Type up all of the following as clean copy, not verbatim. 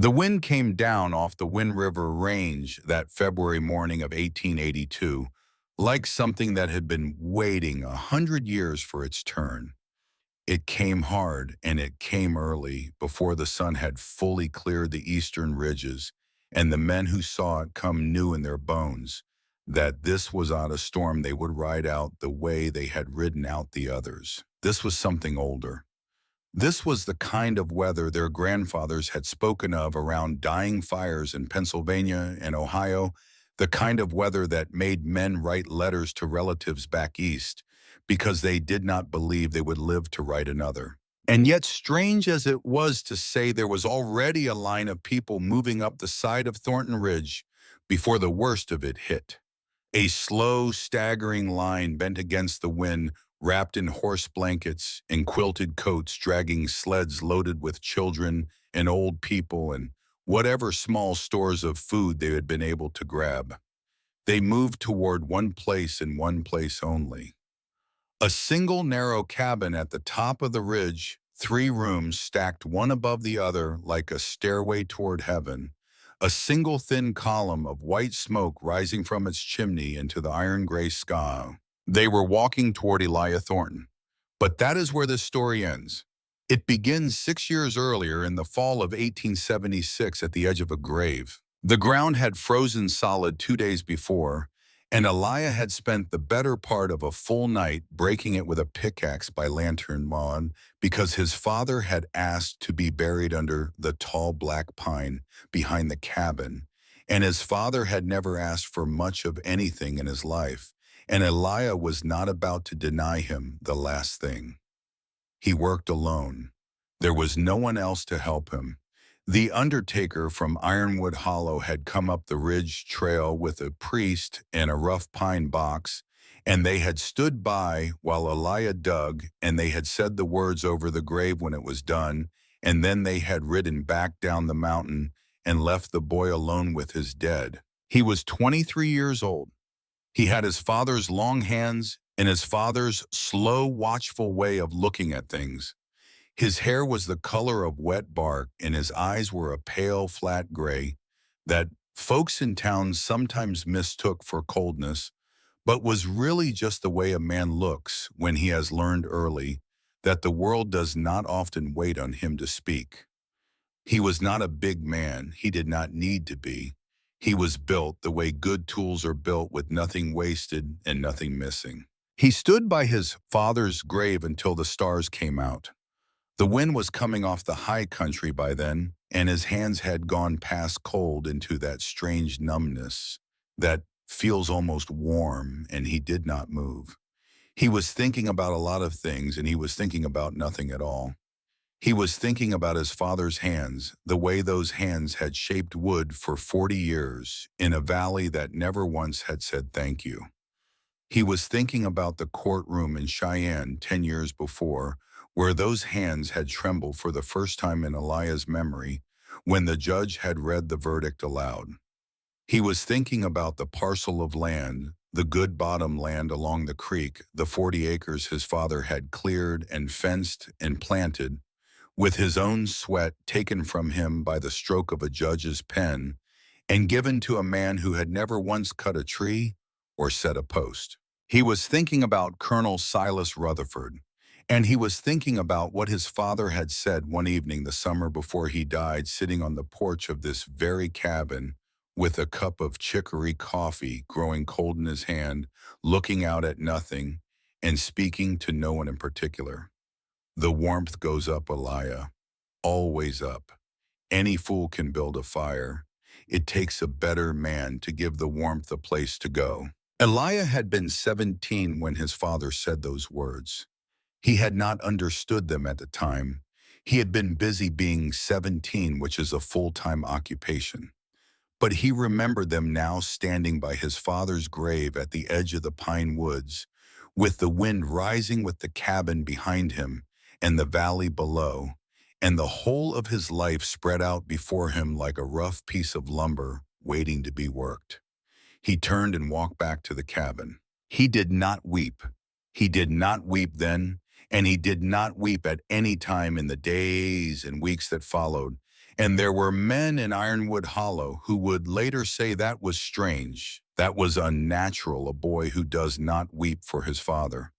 The wind came down off the Wind River Range that February morning of 1882, like something that had been waiting 100 years for its turn. It came hard and it came early before the sun had fully cleared the eastern ridges, and the men who saw it come knew in their bones that this was not a storm they would ride out the way they had ridden out the others. This was something older. This was the kind of weather their grandfathers had spoken of around dying fires in Pennsylvania and Ohio, the kind of weather that made men write letters to relatives back east because they did not believe they would live to write another. And yet, strange as it was to say, there was already a line of people moving up the side of Thornton Ridge before the worst of it hit. A slow, staggering line bent against the wind, wrapped in horse blankets and quilted coats, dragging sleds loaded with children and old people and whatever small stores of food they had been able to grab. They moved toward one place and one place only. A single narrow cabin at the top of the ridge, 3 rooms stacked one above the other like a stairway toward heaven, a single thin column of white smoke rising from its chimney into the iron-gray sky. They were walking toward Elijah Thornton. But that is where this story ends. It begins 6 years earlier in the fall of 1876 at the edge of a grave. The ground had frozen solid 2 days before, and Elijah had spent the better part of a full night breaking it with a pickaxe by lantern lawn because his father had asked to be buried under the tall black pine behind the cabin, and his father had never asked for much of anything in his life, and Elijah was not about to deny him the last thing. He worked alone. There was no one else to help him. The undertaker from Ironwood Hollow had come up the ridge trail with a priest and a rough pine box, and they had stood by while Elijah dug, and they had said the words over the grave when it was done, and then they had ridden back down the mountain and left the boy alone with his dead. He was 23 years old. He had his father's long hands and his father's slow, watchful way of looking at things. His hair was the color of wet bark, and his eyes were a pale, flat gray that folks in town sometimes mistook for coldness, but was really just the way a man looks when he has learned early that the world does not often wait on him to speak. He was not a big man. He did not need to be. He was built the way good tools are built, with nothing wasted and nothing missing. He stood by his father's grave until the stars came out. The wind was coming off the high country by then, and his hands had gone past cold into that strange numbness that feels almost warm, and he did not move. He was thinking about a lot of things, and he was thinking about nothing at all. He was thinking about his father's hands, the way those hands had shaped wood for 40 years in a valley that never once had said thank you. He was thinking about the courtroom in Cheyenne 10 years before, where those hands had trembled for the first time in Elijah's memory when the judge had read the verdict aloud. He was thinking about the parcel of land, the good bottom land along the creek, the 40 acres his father had cleared and fenced and planted, with his own sweat taken from him by the stroke of a judge's pen and given to a man who had never once cut a tree or set a post. He was thinking about Colonel Silas Rutherford, and he was thinking about what his father had said one evening the summer before he died, sitting on the porch of this very cabin with a cup of chicory coffee growing cold in his hand, looking out at nothing and speaking to no one in particular. The warmth goes up, Elijah, always up. Any fool can build a fire. It takes a better man to give the warmth a place to go. Elijah had been 17 when his father said those words. He had not understood them at the time. He had been busy being 17, which is a full-time occupation. But he remembered them now, standing by his father's grave at the edge of the pine woods, with the wind rising with the cabin behind him and the valley below, and the whole of his life spread out before him like a rough piece of lumber waiting to be worked. He turned and walked back to the cabin. He did not weep. He did not weep then, and he did not weep at any time in the days and weeks that followed, And there were men in Ironwood Hollow who would later say that was strange, that was unnatural, a boy who does not weep for his father.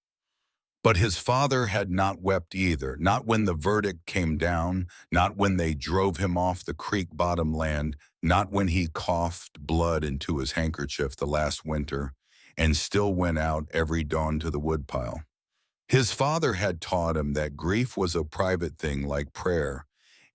But his father had not wept either, not when the verdict came down, not when they drove him off the creek bottom land, not when he coughed blood into his handkerchief the last winter, and still went out every dawn to the woodpile. His father had taught him that grief was a private thing like prayer,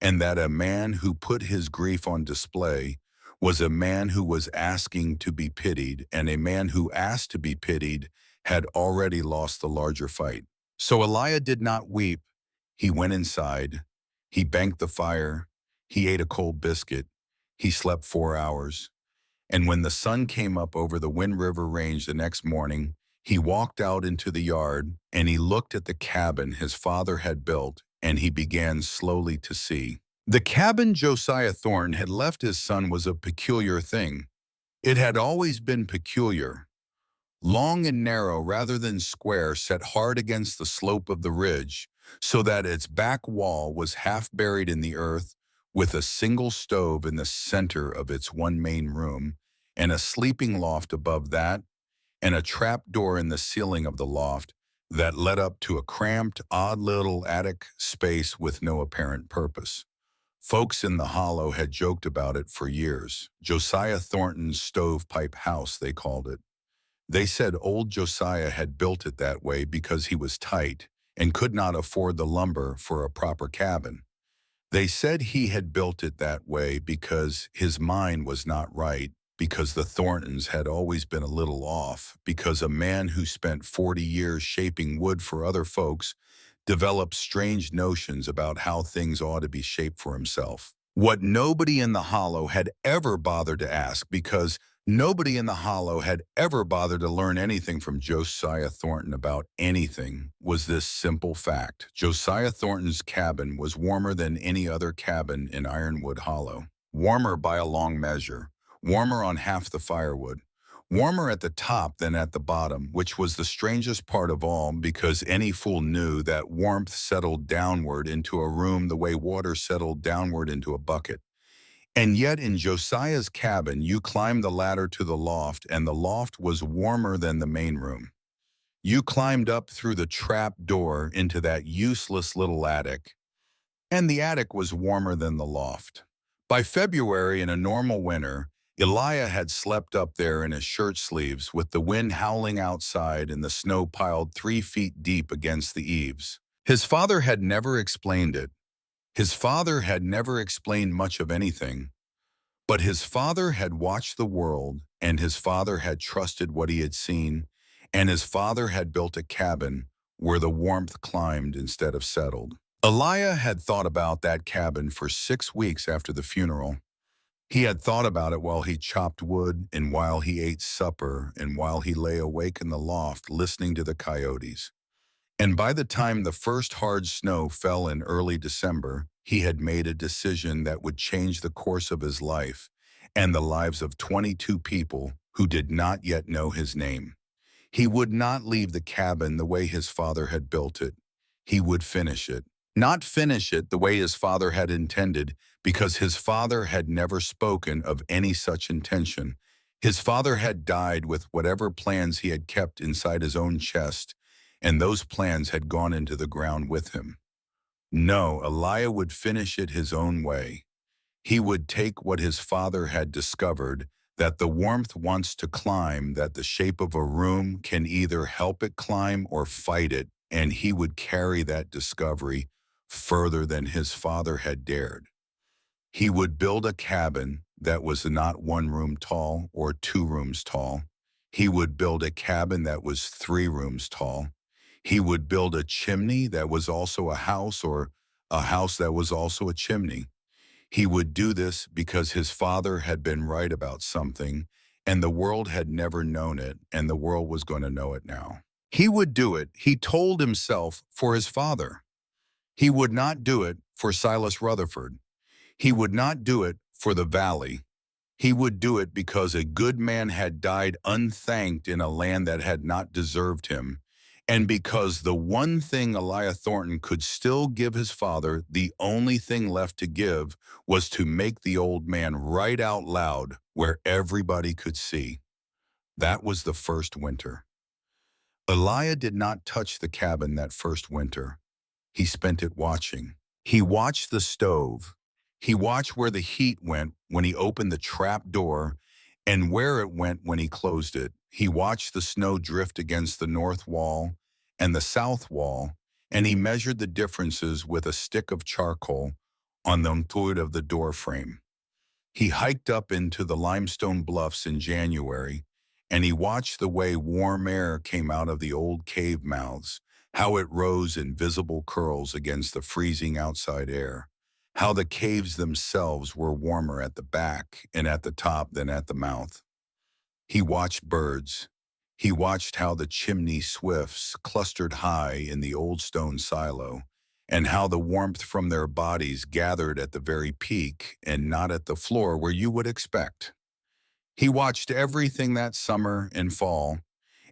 and that a man who put his grief on display was a man who was asking to be pitied, and a man who asked to be pitied had already lost the larger fight. So Elijah did not weep. He went inside. He banked the fire. He ate a cold biscuit. He slept 4 hours. And when the sun came up over the Wind River Range the next morning, he walked out into the yard and he looked at the cabin his father had built, and he began slowly to see. The cabin Josiah Thornton had left his son was a peculiar thing. It had always been peculiar. Long and narrow rather than square, set hard against the slope of the ridge, so that its back wall was half buried in the earth, with a single stove in the center of its one main room, and a sleeping loft above that, and a trap door in the ceiling of the loft that led up to a cramped, odd little attic space with no apparent purpose. Folks in the hollow had joked about it for years. Josiah Thornton's stovepipe house, they called it. They said old Josiah had built it that way because he was tight and could not afford the lumber for a proper cabin. They said he had built it that way because his mind was not right, because the Thorntons had always been a little off, because a man who spent 40 years shaping wood for other folks developed strange notions about how things ought to be shaped for himself. What nobody in the hollow had ever bothered to ask, because nobody in the hollow had ever bothered to learn anything from Josiah Thornton about anything, was this simple fact. Josiah Thornton's cabin was warmer than any other cabin in Ironwood Hollow. Warmer by a long measure. Warmer on half the firewood. Warmer at the top than at the bottom, which was the strangest part of all, because any fool knew that warmth settled downward into a room the way water settled downward into a bucket. And yet in Josiah's cabin, you climbed the ladder to the loft, and the loft was warmer than the main room. You climbed up through the trap door into that useless little attic, and the attic was warmer than the loft. By February in a normal winter, Elijah had slept up there in his shirt sleeves with the wind howling outside and the snow piled 3 feet deep against the eaves. His father had never explained it. His father had never explained much of anything, but his father had watched the world, and his father had trusted what he had seen, and his father had built a cabin where the warmth climbed instead of settled. Elijah had thought about that cabin for 6 weeks after the funeral. He had thought about it while he chopped wood, and while he ate supper, and while he lay awake in the loft listening to the coyotes. And by the time the first hard snow fell in early December, he had made a decision that would change the course of his life and the lives of 22 people who did not yet know his name. He would not leave the cabin the way his father had built it. He would finish it. Not finish it the way his father had intended, because his father had never spoken of any such intention. His father had died with whatever plans he had kept inside his own chest, and those plans had gone into the ground with him. No, Elijah would finish it his own way. He would take what his father had discovered, that the warmth wants to climb, that the shape of a room can either help it climb or fight it, and he would carry that discovery further than his father had dared. He would build a cabin that was not 1 room tall or 2 rooms tall. He would build a cabin that was 3 rooms tall. He would build a chimney that was also a house, or a house that was also a chimney. He would do this because his father had been right about something, and the world had never known it, and the world was going to know it now. He would do it, he told himself, for his father. He would not do it for Silas Rutherford. He would not do it for the valley. He would do it because a good man had died unthanked in a land that had not deserved him, And because the one thing Elijah Thornton could still give his father, the only thing left to give, was to make the old man write out loud where everybody could see. That was the first winter. Elijah did not touch the cabin that first winter. He spent it watching. He watched the stove. He watched where the heat went when he opened the trap door and where it went when he closed it. He watched the snow drift against the north wall and the south wall, and he measured the differences with a stick of charcoal on the inside of the door frame. He hiked up into the limestone bluffs in January, and he watched the way warm air came out of the old cave mouths, how it rose in visible curls against the freezing outside air, how the caves themselves were warmer at the back and at the top than at the mouth. He watched birds. He watched how the chimney swifts clustered high in the old stone silo, and how the warmth from their bodies gathered at the very peak and not at the floor where you would expect. He watched everything that summer and fall,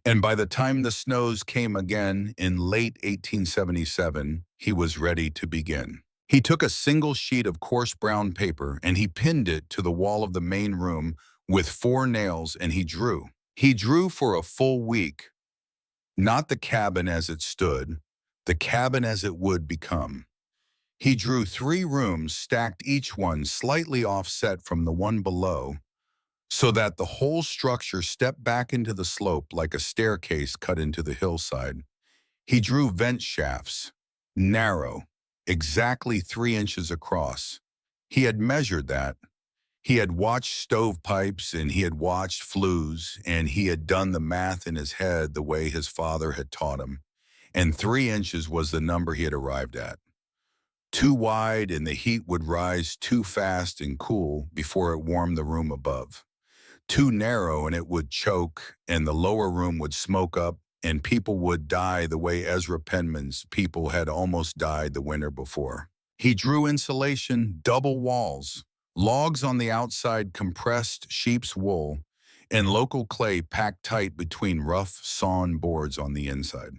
and by the time the snows came again in late 1877, he was ready to begin. He took a single sheet of coarse brown paper and he pinned it to the wall of the main room with 4 nails, and he drew. He drew for a full week, not the cabin as it stood, the cabin as it would become. He drew 3 rooms stacked, each one slightly offset from the one below, so that the whole structure stepped back into the slope like a staircase cut into the hillside. He drew vent shafts, narrow, exactly 3 inches across. He had measured that. He had watched stovepipes and he had watched flues, and he had done the math in his head the way his father had taught him. And 3 inches was the number he had arrived at. Too wide, and the heat would rise too fast and cool before it warmed the room above. Too narrow, and it would choke, and the lower room would smoke up, and people would die the way Ezra Penman's people had almost died the winter before. He drew insulation, double walls, logs on the outside, compressed sheep's wool, and local clay packed tight between rough sawn boards on the inside.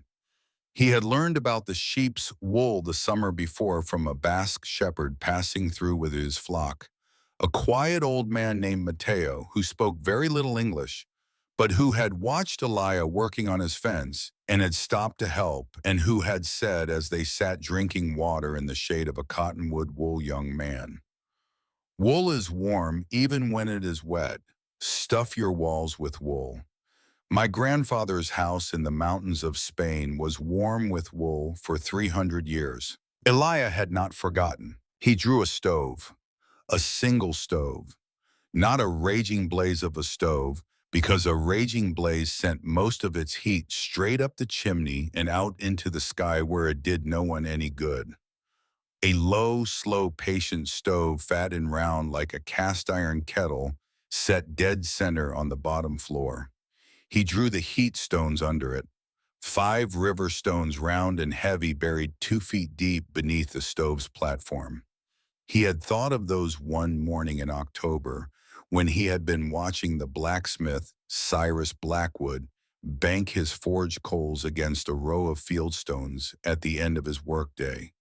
He had learned about the sheep's wool the summer before from a Basque shepherd passing through with his flock, a quiet old man named Mateo who spoke very little English, but who had watched Elijah working on his fence and had stopped to help, and who had said as they sat drinking water in the shade of a cottonwood wool young man, "Wool is warm even when it is wet. Stuff your walls with wool." My grandfather's house in the mountains of Spain was warm with wool for 300 years. Elijah had not forgotten. He drew a stove, a single stove, not a raging blaze of a stove, because a raging blaze sent most of its heat straight up the chimney and out into the sky where it did no one any good. A low, slow, patient stove, fat and round like a cast iron kettle, set dead center on the bottom floor. He drew the heat stones under it, 5 river stones round and heavy buried 2 feet deep beneath the stove's platform. He had thought of those one morning in October when he had been watching the blacksmith, Cyrus Blackwood, bank his forge coals against a row of field stones at the end of his workday.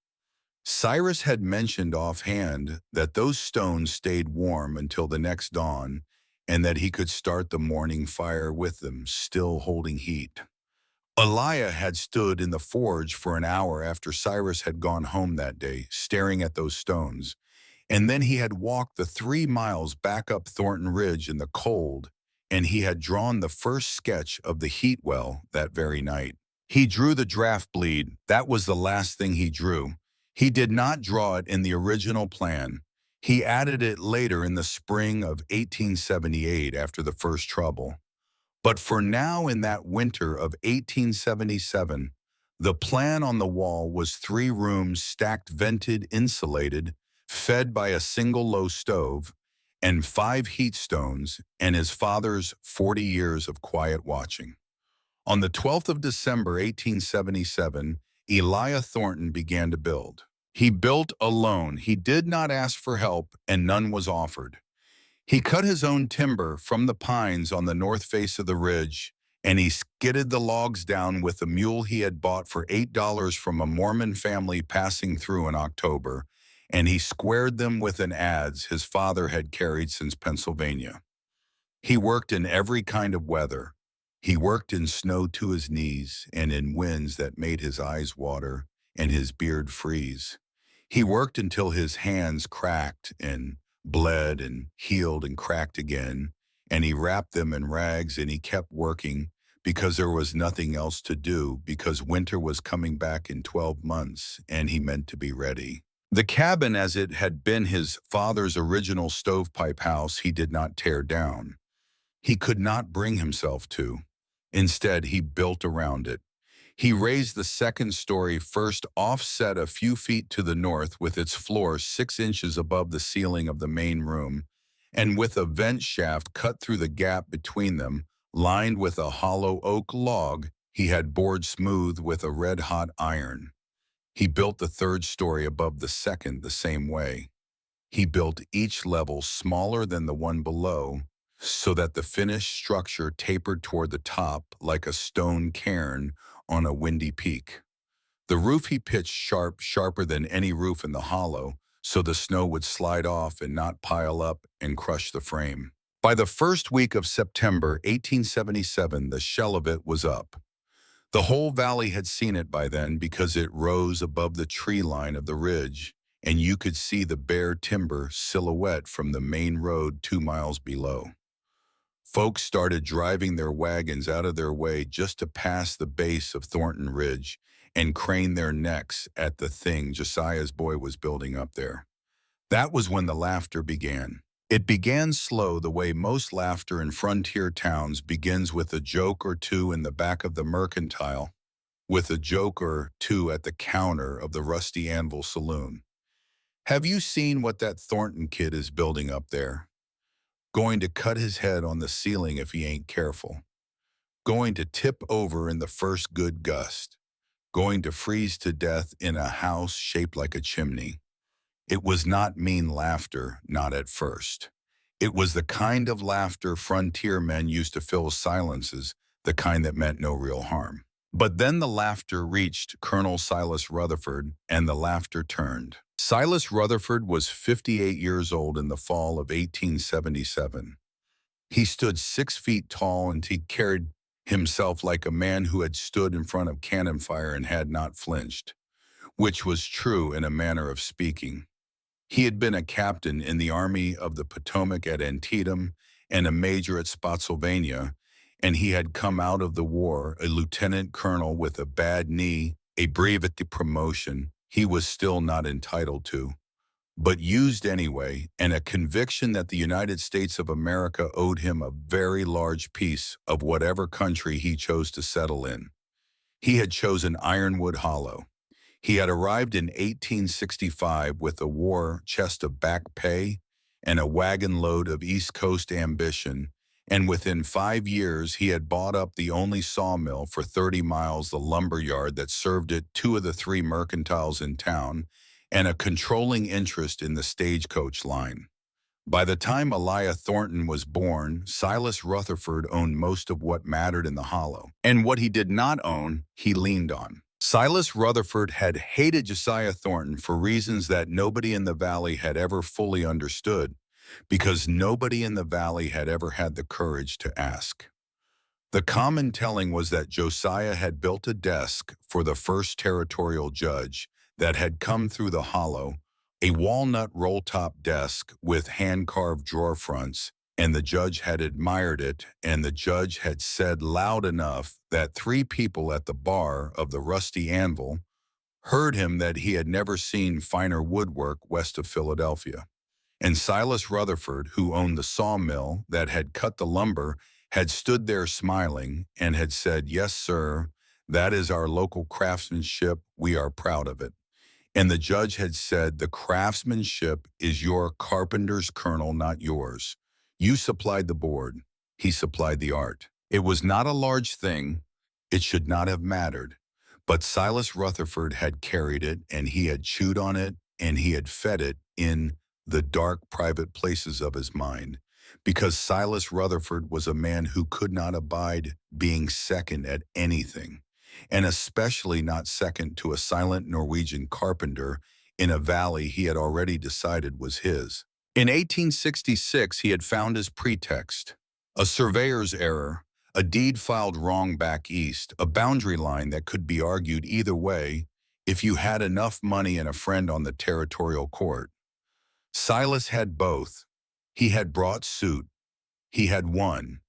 Cyrus had mentioned offhand that those stones stayed warm until the next dawn, and that he could start the morning fire with them still holding heat. Elijah had stood in the forge for an hour after Cyrus had gone home that day, staring at those stones, and then he had walked the 3 miles back up Thornton Ridge in the cold, and he had drawn the first sketch of the heat well that very night. He drew the draft bleed. That was the last thing he drew. He did not draw it in the original plan. He added it later in the spring of 1878 after the first trouble. But for now, in that winter of 1877, the plan on the wall was 3 rooms stacked, vented, insulated, fed by a single low stove, and 5 heat stones, and his father's 40 years of quiet watching. On the 12th of December, 1877, Elijah Thornton began to build. He built alone. He did not ask for help, and none was offered. He cut his own timber from the pines on the north face of the ridge, and he skidded the logs down with a mule he had bought for $8 from a Mormon family passing through in October, and he squared them with an adze his father had carried since Pennsylvania. He worked in every kind of weather. He worked in snow to his knees and in winds that made his eyes water and his beard freeze. He worked until his hands cracked and bled and healed and cracked again, and he wrapped them in rags and he kept working because there was nothing else to do, because winter was coming back in 12 months and he meant to be ready. The cabin, as it had been his father's original stovepipe house, he did not tear down. He could not bring himself to. Instead, he built around it. He raised the second story first, offset a few feet to the north with its floor 6 inches above the ceiling of the main room, and with a vent shaft cut through the gap between them, lined with a hollow oak log he had bored smooth with a red-hot iron. He built the third story above the second the same way. He built each level smaller than the one below, so that the finished structure tapered toward the top like a stone cairn on a windy peak. The roof he pitched sharper than any roof in the hollow, so the snow would slide off and not pile up and crush the frame. By the first week of September 1877, the shell of it was up. The whole valley had seen it by then because it rose above the tree line of the ridge, and you could see the bare timber silhouette from the main road 2 miles below. Folks started driving their wagons out of their way just to pass the base of Thornton Ridge and crane their necks at the thing Josiah's boy was building up there. That was when the laughter began. It began slow, the way most laughter in frontier towns begins, with a joke or two in the back of the mercantile, with a joke or two at the counter of the Rusty Anvil saloon. Have you seen what that Thornton kid is building up there? Going to cut his head on the ceiling if he ain't careful. Going to tip over in the first good gust. Going to freeze to death in a house shaped like a chimney. It was not mean laughter, not at first. It was the kind of laughter frontier men used to fill silences, the kind that meant no real harm. But then the laughter reached Colonel Silas Rutherford, and the laughter turned. Silas Rutherford was 58 years old in the fall of 1877. He stood 6 feet tall, and he carried himself like a man who had stood in front of cannon fire and had not flinched, which was true in a manner of speaking. He had been a captain in the Army of the Potomac at Antietam and a major at Spotsylvania, and he had come out of the war a lieutenant colonel with a bad knee, a brevet promotion he was still not entitled to, but used anyway, and a conviction that the United States of America owed him a very large piece of whatever country he chose to settle in. He had chosen Ironwood Hollow. He had arrived in 1865 with a war chest of back pay and a wagon load of East Coast ambition, and within 5 years he had bought up the only sawmill for 30 miles, the lumber yard that served it, 2 of the 3 mercantiles in town, and a controlling interest in the stagecoach line. By the time Eliah Thornton was born, Silas Rutherford owned most of what mattered in the hollow, and what he did not own, he leaned on. Silas Rutherford had hated Josiah Thornton for reasons that nobody in the valley had ever fully understood, because nobody in the valley had ever had the courage to ask. The common telling was that Josiah had built a desk for the first territorial judge that had come through the hollow, a walnut roll-top desk with hand-carved drawer fronts, and the judge had admired it, and the judge had said loud enough that 3 people at the bar of the Rusty Anvil heard him that he had never seen finer woodwork west of Philadelphia. And Silas Rutherford, who owned the sawmill that had cut the lumber, had stood there smiling and had said, "Yes, sir, that is our local craftsmanship. We are proud of it." And the judge had said, "The craftsmanship is your carpenter's, colonel, not yours. You supplied the board. He supplied the art." It was not a large thing. It should not have mattered. But Silas Rutherford had carried it, and he had chewed on it, and he had fed it in the dark private places of his mind. because Silas Rutherford was a man who could not abide being second at anything, and especially not second to a silent Norwegian carpenter in a valley he had already decided was his. In 1866, he had found his pretext: a surveyor's error, a deed filed wrong back east, a boundary line that could be argued either way if you had enough money and a friend on the territorial court. Silas had both. He had brought suit. He had won.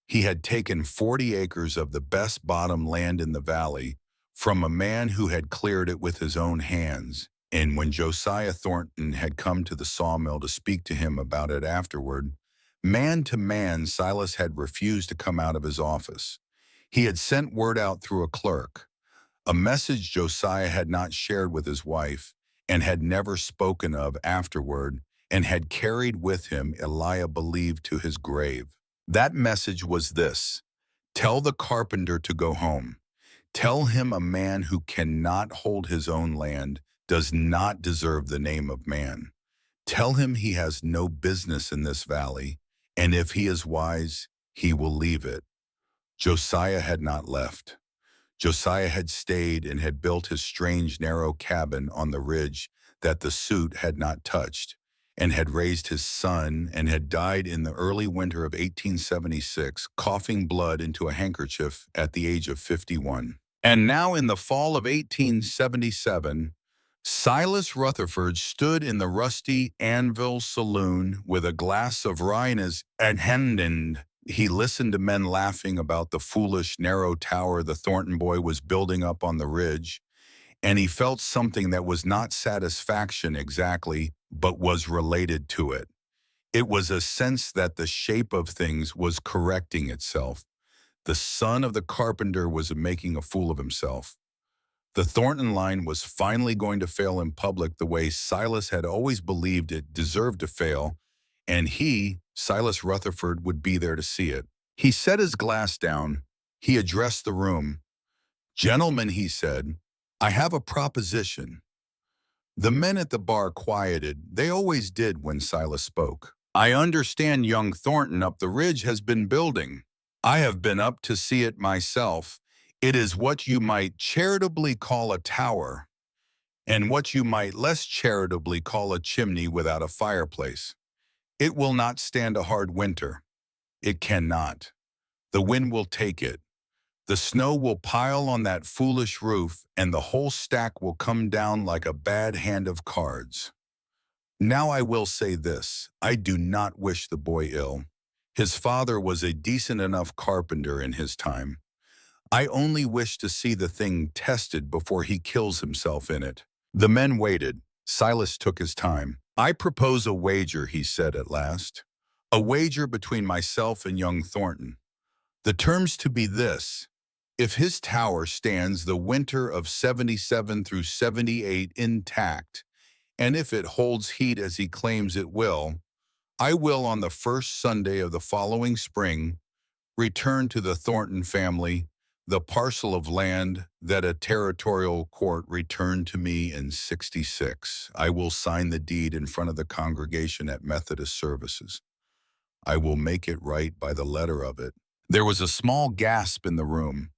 He had taken 40 acres of the best bottom land in the valley from a man who had cleared it with his own hands. And when Josiah Thornton had come to the sawmill to speak to him about it afterward, man to man, Silas had refused to come out of his office. He had sent word out through a clerk, a message Josiah had not shared with his wife and had never spoken of afterward, and had carried with him Eliah believed to his grave. That message was this: tell the carpenter to go home. Tell him a man who cannot hold his own land does not deserve the name of man. Tell him he has no business in this valley, and if he is wise, he will leave it. Josiah had not left. Josiah had stayed and had built his strange narrow cabin on the ridge that the suit had not touched, and had raised his son, and had died in the early winter of 1876, coughing blood into a handkerchief at the age of 51. And now in the fall of 1877, Silas Rutherford stood in the rusty Anvil saloon with a glass of rye in his hand, and he listened to men laughing about the foolish narrow tower the Thornton boy was building up on the ridge, and he felt something that was not satisfaction exactly, but was related to it. It was a sense that the shape of things was correcting itself. The son of the carpenter was making a fool of himself. The Thornton line was finally going to fail in public the way Silas had always believed it deserved to fail, and he, Silas Rutherford, would be there to see it. He set his glass down. He addressed the room. "Gentlemen," he said, "I have a proposition." The men at the bar quieted. They always did when Silas spoke. "I understand young Thornton up the ridge has been building. I have been up to see it myself. It is what you might charitably call a tower, and what you might less charitably call a chimney without a fireplace. It will not stand a hard winter. It cannot. The wind will take it. The snow will pile on that foolish roof, and the whole stack will come down like a bad hand of cards. Now I will say this: I do not wish the boy ill. His father was a decent enough carpenter in his time. I only wish to see the thing tested before he kills himself in it." The men waited. Silas took his time. "I propose a wager," he said at last. "A wager between myself and young Thornton. The terms to be this: if his tower stands the winter of 77 through 78 intact, and if it holds heat as he claims it will, I will, on the first Sunday of the following spring, return to the Thornton family the parcel of land that a territorial court returned to me in '66. I will sign the deed in front of the congregation at Methodist services. I will make it right by the letter of it." There was a small gasp in the room.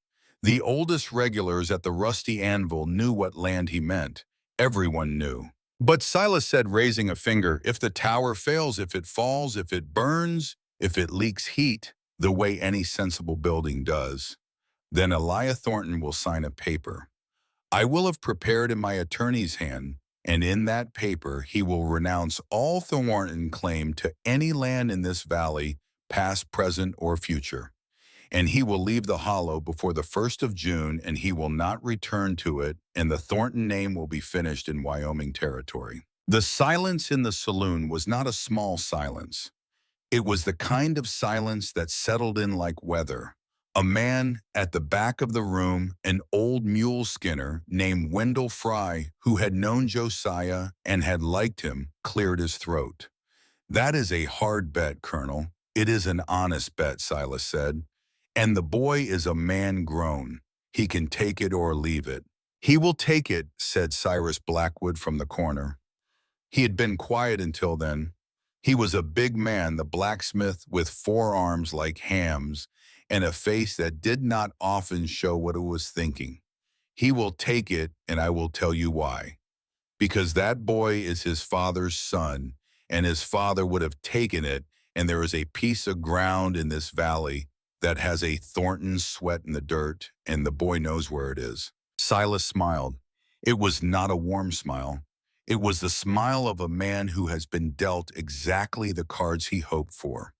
The oldest regulars at the Rusty Anvil knew what land he meant. Everyone knew. But Silas said, raising a finger, "If the tower fails, if it falls, if it burns, if it leaks heat, the way any sensible building does, then Eliah Thornton will sign a paper. I will have prepared in my attorney's hand, and in that paper he will renounce all Thornton claim to any land in this valley, past, present, or future. And he will leave the hollow before the 1st of June, and he will not return to it, and the Thornton name will be finished in Wyoming territory." The silence in the saloon was not a small silence. It was the kind of silence that settled in like weather. A man at the back of the room, an old mule skinner named Wendell Fry, who had known Josiah and had liked him, cleared his throat. "That is a hard bet, Colonel." "It is an honest bet," Silas said. "And the boy is a man grown. He can take it or leave it." "He will take it," said Cyrus Blackwood from the corner. He had been quiet until then. He was a big man, the blacksmith, with forearms like hams and a face that did not often show what it was thinking. He will take it, and I will tell you why. Because that boy is his father's son, and his father would have taken it, and there is a piece of ground in this valley that has a Thornton sweat in the dirt, and the boy knows where it is. Silas smiled. It was not a warm smile. It was the smile of a man who has been dealt exactly the cards he hoped for.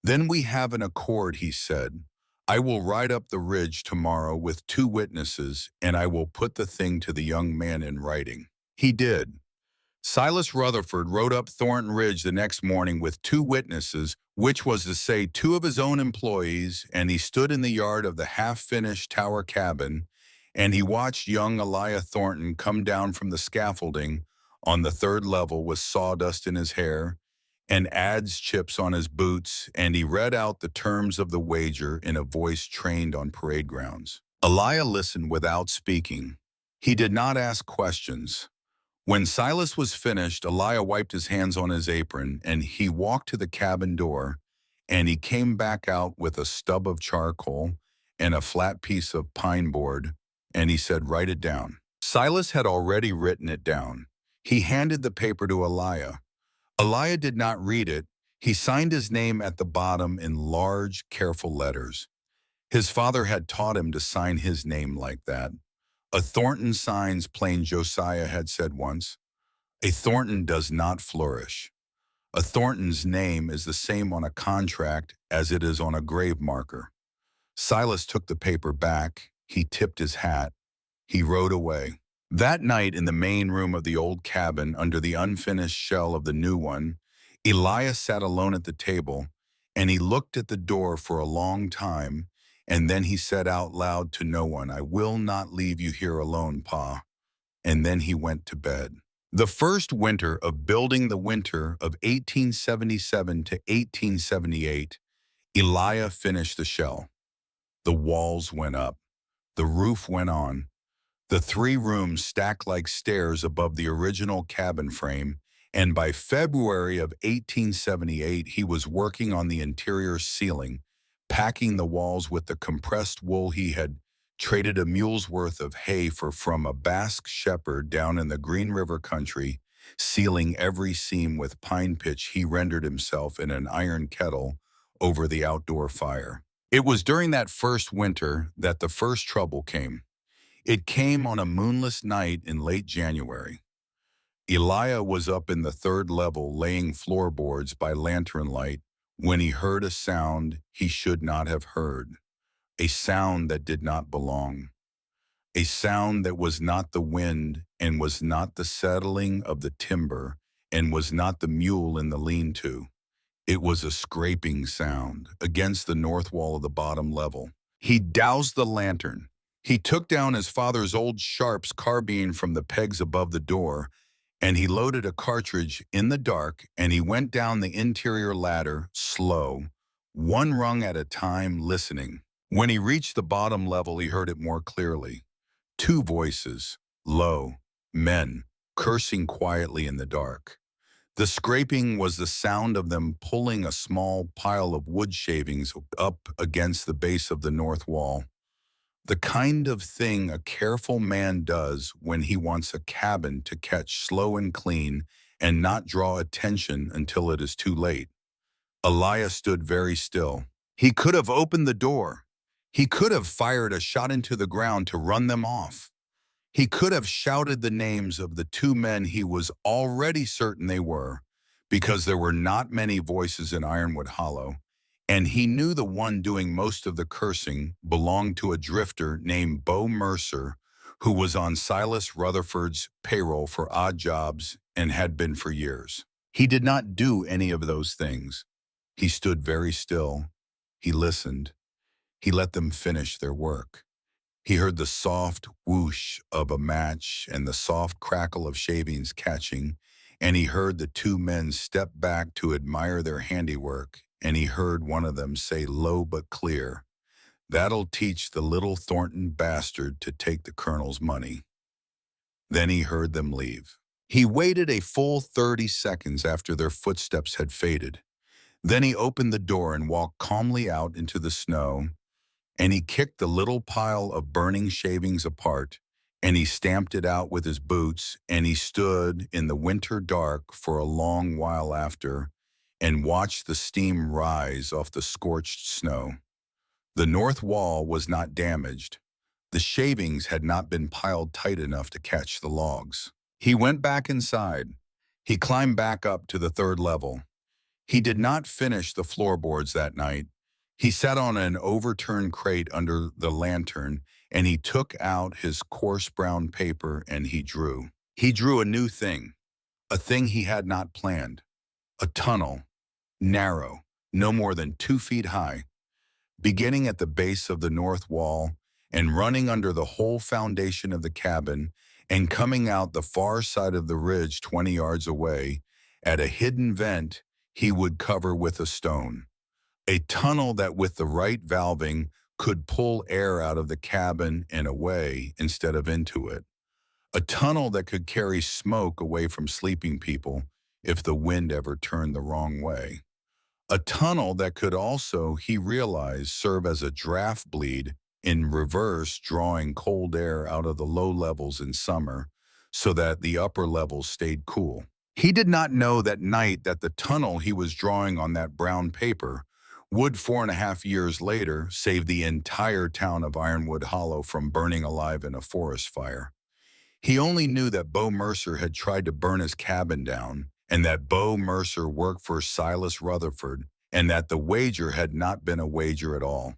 Then we have an accord, he said. I will ride up the ridge tomorrow with 2 witnesses, and I will put the thing to the young man in writing. He did. Silas Rutherford rode up Thornton Ridge the next morning with 2 witnesses, which was to say 2 of his own employees, and he stood in the yard of the half-finished tower cabin, and he watched young Eliah Thornton come down from the scaffolding on the 3rd level with sawdust in his hair and adze chips on his boots, and he read out the terms of the wager in a voice trained on parade grounds. Eliah listened without speaking. He did not ask questions. When Silas was finished, Eliah wiped his hands on his apron, and he walked to the cabin door, and he came back out with a stub of charcoal and a flat piece of pine board, and he said, "Write it down." Silas had already written it down. He handed the paper to Eliah. Eliah did not read it. He signed his name at the bottom in large, careful letters. His father had taught him to sign his name like that. A Thornton signs plain, Josiah had said once. A Thornton does not flourish. A Thornton's name is the same on a contract as it is on a grave marker. Silas took the paper back. He tipped his hat. He rode away. That night in the main room of the old cabin under the unfinished shell of the new one, Elias sat alone at the table, and he looked at the door for a long time, and then he said out loud to no one, "I will not leave you here alone, Pa." And then he went to bed. The first winter of building, the winter of 1877 to 1878, Eliah finished the shell. The walls went up. The roof went on. The 3 rooms stacked like stairs above the original cabin frame, and by February of 1878, he was working on the interior ceiling, packing the walls with the compressed wool he had traded a mule's worth of hay for from a Basque shepherd down in the Green River country, sealing every seam with pine pitch he rendered himself in an iron kettle over the outdoor fire. It was during that first winter that the first trouble came. It came on a moonless night in late January. Eliah was up in the 3rd level laying floorboards by lantern light when he heard a sound he should not have heard, a sound that did not belong, a sound that was not the wind and was not the settling of the timber and was not the mule in the lean-to. It was a scraping sound against the north wall of the bottom level. He doused the lantern. He took down his father's old Sharps carbine from the pegs above the door, and he loaded a cartridge in the dark, and he went down the interior ladder, slow, 1 rung at a time, listening. When he reached the bottom level, he heard it more clearly. 2 voices, low, men, cursing quietly in the dark. The scraping was the sound of them pulling a small pile of wood shavings up against the base of the north wall. The kind of thing a careful man does when he wants a cabin to catch slow and clean and not draw attention until it is too late. Elias stood very still. He could have opened the door. He could have fired a shot into the ground to run them off. He could have shouted the names of the 2 men he was already certain they were, because there were not many voices in Ironwood Hollow, and he knew the one doing most of the cursing belonged to a drifter named Bo Mercer, who was on Silas Rutherford's payroll for odd jobs and had been for years. He did not do any of those things. He stood very still. He listened. He let them finish their work. He heard the soft whoosh of a match and the soft crackle of shavings catching, and he heard the 2 men step back to admire their handiwork, and he heard one of them say low but clear, "That'll teach the little Thornton bastard to take the colonel's money." Then he heard them leave. He waited a full 30 seconds after their footsteps had faded. Then he opened the door and walked calmly out into the snow, and he kicked the little pile of burning shavings apart, and he stamped it out with his boots, and he stood in the winter dark for a long while after and watched the steam rise off the scorched snow. The north wall was not damaged. The shavings had not been piled tight enough to catch the logs. He went back inside. He climbed back up to the third level. He did not finish the floorboards that night. He sat on an overturned crate under the lantern, and he took out his coarse brown paper and he drew. He drew a new thing, a thing he had not planned. A tunnel, narrow, no more than 2 feet high, beginning at the base of the north wall and running under the whole foundation of the cabin and coming out the far side of the ridge 20 yards away at a hidden vent he would cover with a stone. A tunnel that with the right valving could pull air out of the cabin and away instead of into it. A tunnel that could carry smoke away from sleeping people if the wind ever turned the wrong way. A tunnel that could also, he realized, serve as a draft bleed in reverse, drawing cold air out of the low levels in summer so that the upper levels stayed cool. He did not know that night that the tunnel he was drawing on that brown paper would 4.5 years later save the entire town of Ironwood Hollow from burning alive in a forest fire. He only knew that Bo Mercer had tried to burn his cabin down, and that Bo Mercer worked for Silas Rutherford, and that the wager had not been a wager at all.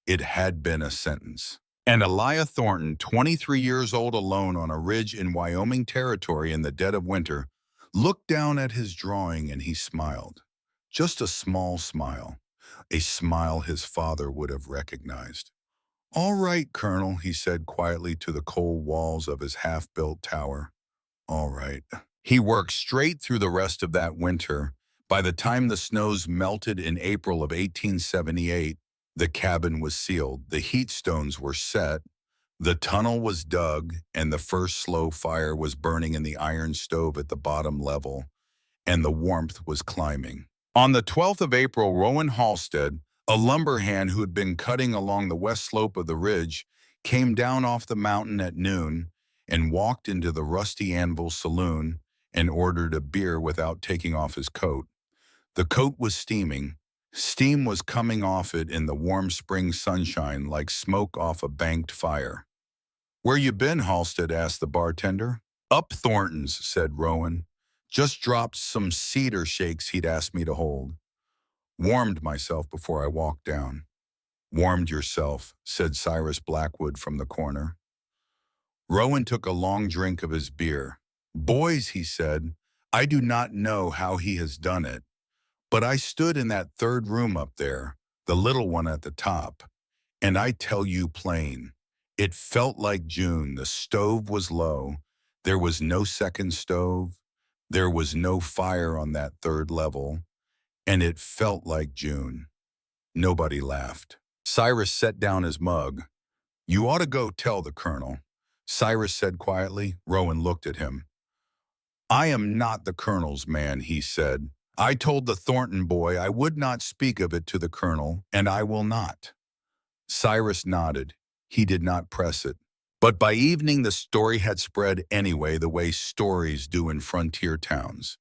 It had been a sentence. And Elijah Thornton, 23 years old alone on a ridge in Wyoming territory in the dead of winter, looked down at his drawing and he smiled. Just a small smile, a smile his father would have recognized. "All right, Colonel," he said quietly to the cold walls of his half-built tower. "All right." He worked straight through the rest of that winter. By the time the snows melted in April of 1878, the cabin was sealed, the heat stones were set, the tunnel was dug, and the first slow fire was burning in the iron stove at the bottom level, and the warmth was climbing. On the 12th of April, Rowan Halstead, a lumber hand who had been cutting along the west slope of the ridge, came down off the mountain at noon and walked into the Rusty Anvil saloon and ordered a beer without taking off his coat. The coat was steaming. Steam was coming off it in the warm spring sunshine like smoke off a banked fire. "Where you been?" Halstead asked the bartender. "Up Thornton's," said Rowan. "Just dropped some cedar shakes he'd asked me to hold. Warmed myself before I walked down." "Warmed yourself," said Cyrus Blackwood from the corner. Rowan took a long drink of his beer. "Boys," he said, "I do not know how he has done it, but I stood in that third room up there, the little one at the top, and I tell you plain, it felt like June. The stove was low. There was no second stove. There was no fire on that third level, and it felt like June." Nobody laughed. Cyrus set down his mug. "You ought to go tell the colonel," Cyrus said quietly. Rowan looked at him. "I am not the colonel's man," he said. "I told the Thornton boy I would not speak of it to the colonel, and I will not." Cyrus nodded. He did not press it. But by evening the story had spread anyway, the way stories do in frontier towns.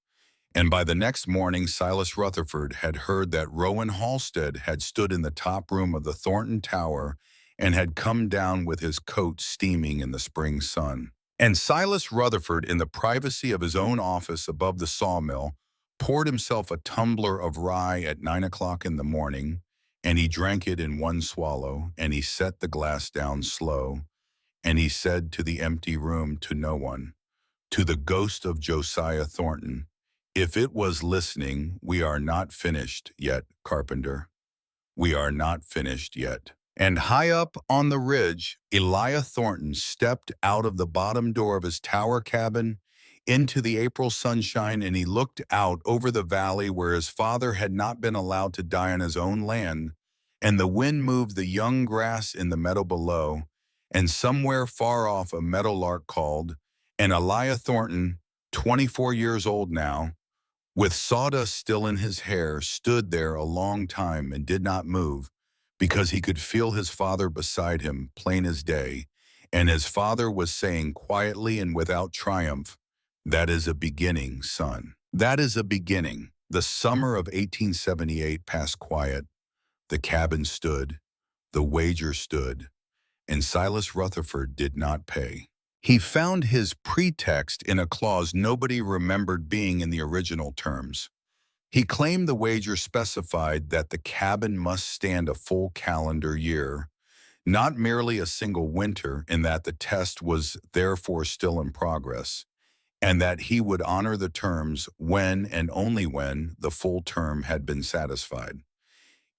And by the next morning Silas Rutherford had heard that Rowan Halstead had stood in the top room of the Thornton Tower and had come down with his coat steaming in the spring sun. And Silas Rutherford, in the privacy of his own office above the sawmill, poured himself a tumbler of rye at 9 o'clock in the morning, and he drank it in one swallow, and he set the glass down slow, and he said to the empty room, to no one, to the ghost of Josiah Thornton, "If it was listening, we are not finished yet, Carpenter. We are not finished yet." And high up on the ridge, Elijah Thornton stepped out of the bottom door of his tower cabin into the April sunshine, and he looked out over the valley where his father had not been allowed to die on his own land, and the wind moved the young grass in the meadow below, and somewhere far off a meadowlark called, and Elijah Thornton 24 years old now, with sawdust still in his hair, stood there a long time and did not move, because he could feel his father beside him, plain as day, and his father was saying quietly and without triumph, "That is a beginning, son. That is a beginning." The summer of 1878 passed quiet. The cabin stood, the wager stood, and Silas Rutherford did not pay. He found his pretext in a clause nobody remembered being in the original terms. He claimed the wager specified that the cabin must stand a full calendar year, not merely a single winter, and that the test was therefore still in progress, and that he would honor the terms when and only when the full term had been satisfied.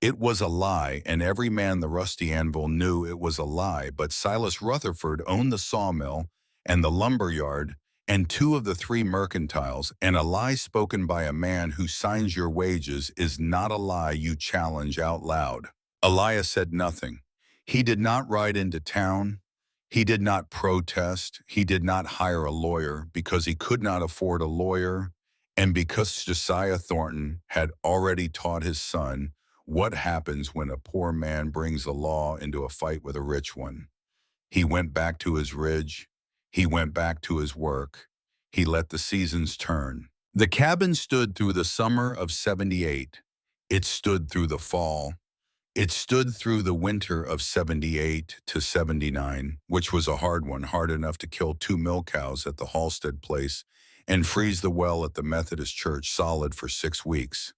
It was a lie, and every man the Rusty Anvil knew it was a lie, but Silas Rutherford owned the sawmill and the lumber yard and two of the three mercantiles, and a lie spoken by a man who signs your wages is not a lie you challenge out loud. Elias said nothing. He did not ride into town. He did not protest. He did not hire a lawyer because he could not afford a lawyer, and because Josiah Thornton had already taught his son what happens when a poor man brings the law into a fight with a rich one. He went back to his ridge. He went back to his work. He let the seasons turn. The cabin stood through the summer of '78. It stood through the fall. It stood through the winter of '78 to '79, which was a hard one, hard enough to kill 2 milk cows at the Halstead place and freeze the well at the Methodist church solid for 6 weeks.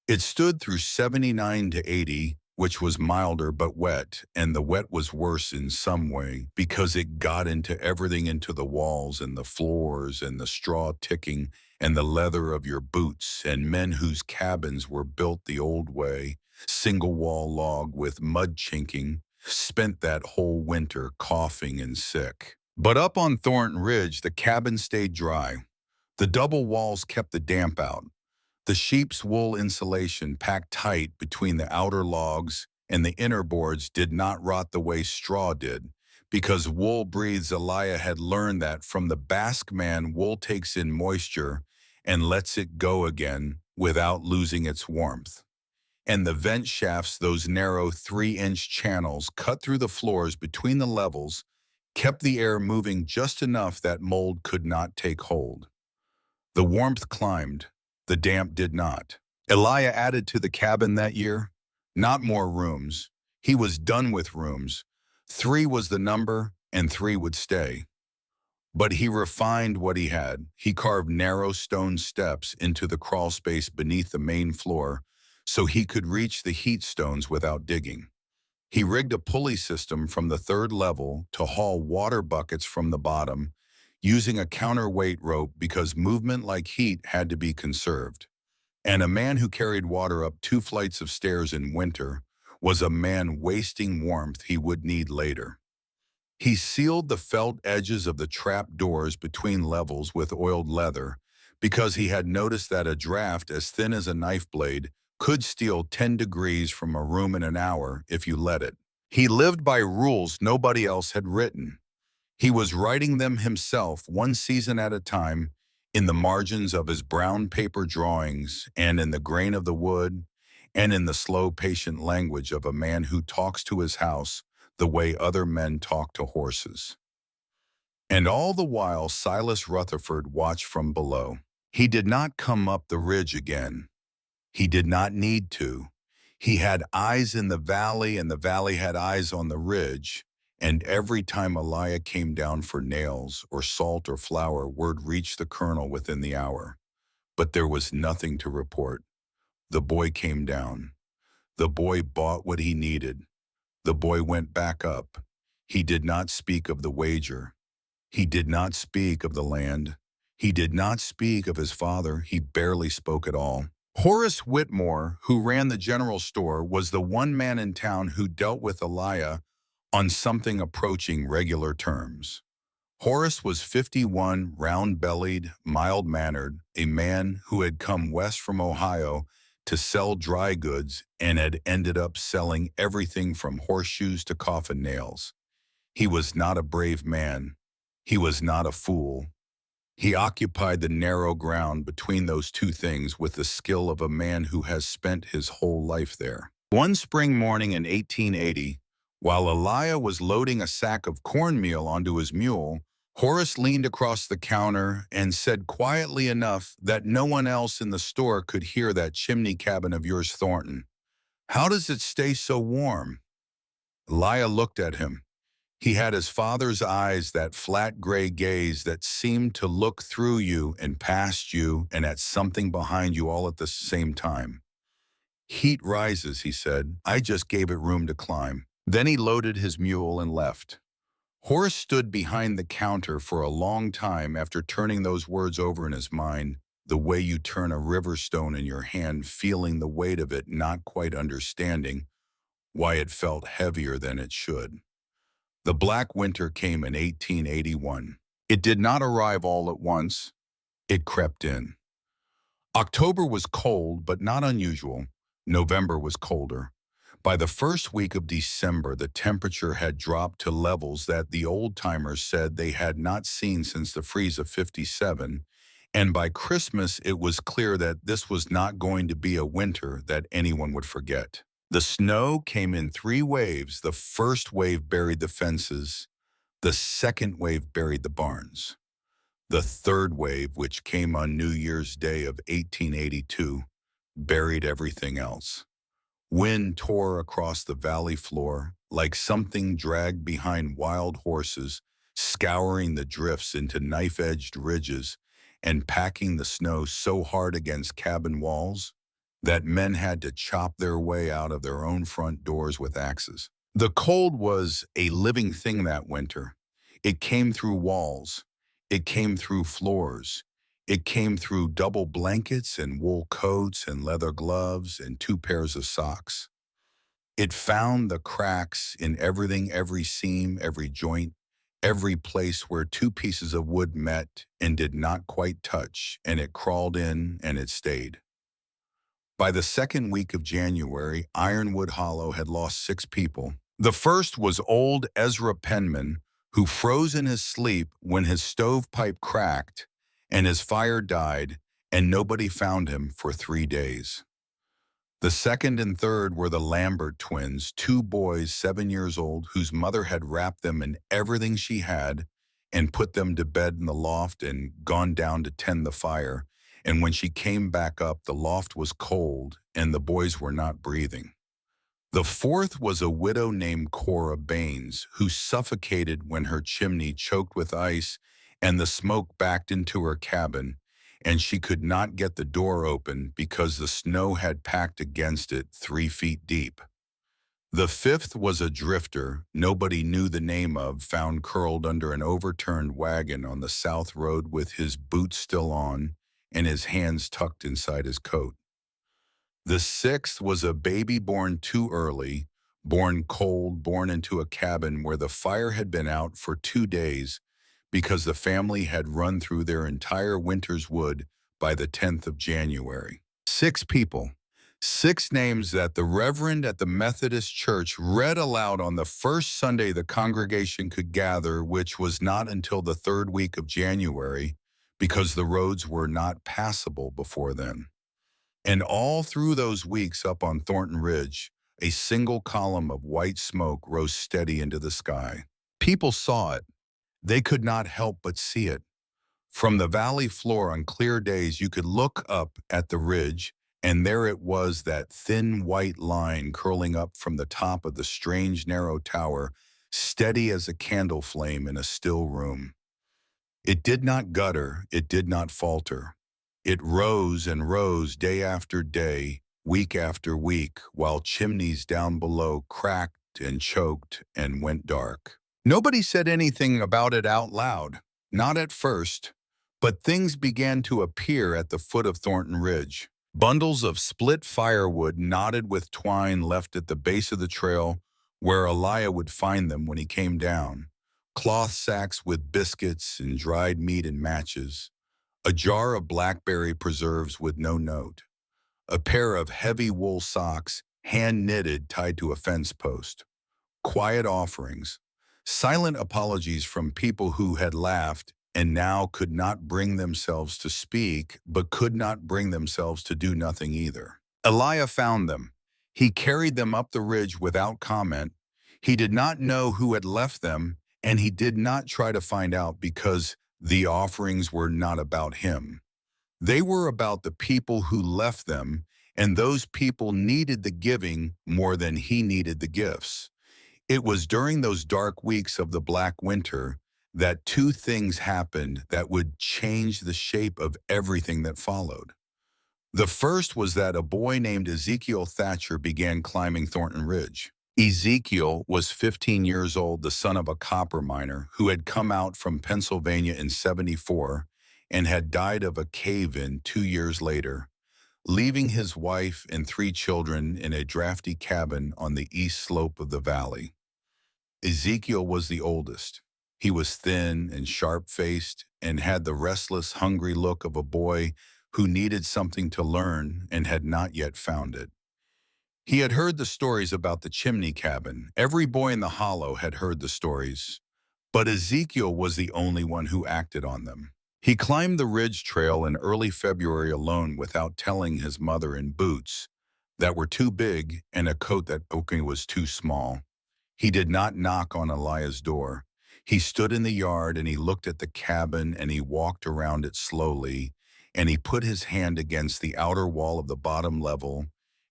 It stood through '79 to '80, which was milder but wet, and the wet was worse in some way because it got into everything, into the walls and the floors and the straw ticking and the leather of your boots, and men whose cabins were built the old way, single-wall log with mud chinking, spent that whole winter coughing and sick. But up on Thornton Ridge, the cabin stayed dry. The double walls kept the damp out. The sheep's wool insulation packed tight between the outer logs and the inner boards did not rot the way straw did, because wool breathes. Eliah had learned that from the Basque man, wool takes in moisture and lets it go again without losing its warmth. And the vent shafts, those narrow 3-inch channels cut through the floors between the levels, kept the air moving just enough that mold could not take hold. The warmth climbed. The damp did not. Eliah added to the cabin that year. Not more rooms. He was done with rooms. 3 was the number, and 3 would stay. But he refined what he had. He carved narrow stone steps into the crawl space beneath the main floor so he could reach the heat stones without digging. He rigged a pulley system from the 3rd level to haul water buckets from the bottom, using a counterweight rope because movement like heat had to be conserved. And a man who carried water up 2 flights of stairs in winter was a man wasting warmth he would need later. He sealed the felt edges of the trap doors between levels with oiled leather because he had noticed that a draft as thin as a knife blade could steal 10 degrees from a room in an hour if you let it. He lived by rules nobody else had written. He was writing them himself, one season at a time, in the margins of his brown paper drawings, and in the grain of the wood, and in the slow, patient language of a man who talks to his house the way other men talk to horses. And all the while Silas Rutherford watched from below. He did not come up the ridge again. He did not need to. He had eyes in the valley, and the valley had eyes on the ridge. And every time Eliah came down for nails or salt or flour, word reached the colonel within the hour. But there was nothing to report. The boy came down. The boy bought what he needed. The boy went back up. He did not speak of the wager. He did not speak of the land. He did not speak of his father. He barely spoke at all. Horace Whitmore, who ran the general store, was the one man in town who dealt with Eliah on something approaching regular terms. Horace was 51, round-bellied, mild-mannered, a man who had come west from Ohio to sell dry goods and had ended up selling everything from horseshoes to coffin nails. He was not a brave man. He was not a fool. He occupied the narrow ground between those two things with the skill of a man who has spent his whole life there. One spring morning in 1880, while Elia was loading a sack of cornmeal onto his mule, Horace leaned across the counter and said quietly enough that no one else in the store could hear, "That chimney cabin of yours, Thornton. How does it stay so warm?" Elia looked at him. He had his father's eyes, that flat gray gaze that seemed to look through you and past you and at something behind you all at the same time. "Heat rises," he said. "I just gave it room to climb." Then he loaded his mule and left. Horace stood behind the counter for a long time after turning those words over in his mind, the way you turn a river stone in your hand, feeling the weight of it, not quite understanding why it felt heavier than it should. The black winter came in 1881. It did not arrive all at once. It crept in. October was cold, but not unusual. November was colder. By the first week of December, the temperature had dropped to levels that the old-timers said they had not seen since the freeze of '57, and by Christmas it was clear that this was not going to be a winter that anyone would forget. The snow came in three waves. The first wave buried the fences. The second wave buried the barns. The third wave, which came on New Year's Day of 1882, buried everything else. Wind tore across the valley floor like something dragged behind wild horses, scouring the drifts into knife-edged ridges and packing the snow so hard against cabin walls that men had to chop their way out of their own front doors with axes. The cold was a living thing that winter. It came through walls. It came through floors. It came through double blankets and wool coats and leather gloves and two pairs of socks. It found the cracks in everything, every seam, every joint, every place where two pieces of wood met and did not quite touch, and it crawled in and it stayed. By the second week of January, Ironwood Hollow had lost 6 people. The first was old Ezra Penman, who froze in his sleep when his stovepipe cracked and his fire died, and nobody found him for 3 days. The second and third were the Lambert twins, 2 boys 7 years old, whose mother had wrapped them in everything she had and put them to bed in the loft and gone down to tend the fire. And when she came back up, the loft was cold and the boys were not breathing. The fourth was a widow named Cora Baines, who suffocated when her chimney choked with ice and the smoke backed into her cabin, and she could not get the door open because the snow had packed against it 3 feet deep. The fifth was a drifter nobody knew the name of, found curled under an overturned wagon on the South Road with his boots still on and his hands tucked inside his coat. The sixth was a baby born too early, born cold, born into a cabin where the fire had been out for 2 days because the family had run through their entire winter's wood by the 10th of January. 6 people, 6 names that the Reverend at the Methodist Church read aloud on the first Sunday the congregation could gather, which was not until the 3rd week of January because the roads were not passable before then. And all through those weeks up on Thornton Ridge, a single column of white smoke rose steady into the sky. People saw it. They could not help but see it. From the valley floor on clear days, you could look up at the ridge, and there it was, that thin white line curling up from the top of the strange narrow tower, steady as a candle flame in a still room. It did not gutter, it did not falter. It rose and rose day after day, week after week, while chimneys down below cracked and choked and went dark. Nobody said anything about it out loud, not at first, but things began to appear at the foot of Thornton Ridge. Bundles of split firewood knotted with twine left at the base of the trail where Elia would find them when he came down. Cloth sacks with biscuits and dried meat and matches. A jar of blackberry preserves with no note. A pair of heavy wool socks, hand-knitted, tied to a fence post. Quiet offerings. Silent apologies from people who had laughed and now could not bring themselves to speak, but could not bring themselves to do nothing either. Elijah found them. He carried them up the ridge without comment. He did not know who had left them, and he did not try to find out because the offerings were not about him. They were about the people who left them, and those people needed the giving more than he needed the gifts. It was during those dark weeks of the Black Winter that two things happened that would change the shape of everything that followed. The first was that a boy named Ezekiel Thatcher began climbing Thornton Ridge. Ezekiel was 15 years old, the son of a copper miner who had come out from Pennsylvania in '74 and had died of a cave-in 2 years later, leaving his wife and 3 children in a drafty cabin on the east slope of the valley. Ezekiel was the oldest. He was thin and sharp-faced and had the restless, hungry look of a boy who needed something to learn and had not yet found it. He had heard the stories about the chimney cabin. Every boy in the hollow had heard the stories, but Ezekiel was the only one who acted on them. He climbed the ridge trail in early February alone without telling his mother, in boots that were too big and a coat that was too small. He did not knock on Elijah's door. He stood in the yard and he looked at the cabin and he walked around it slowly and he put his hand against the outer wall of the bottom level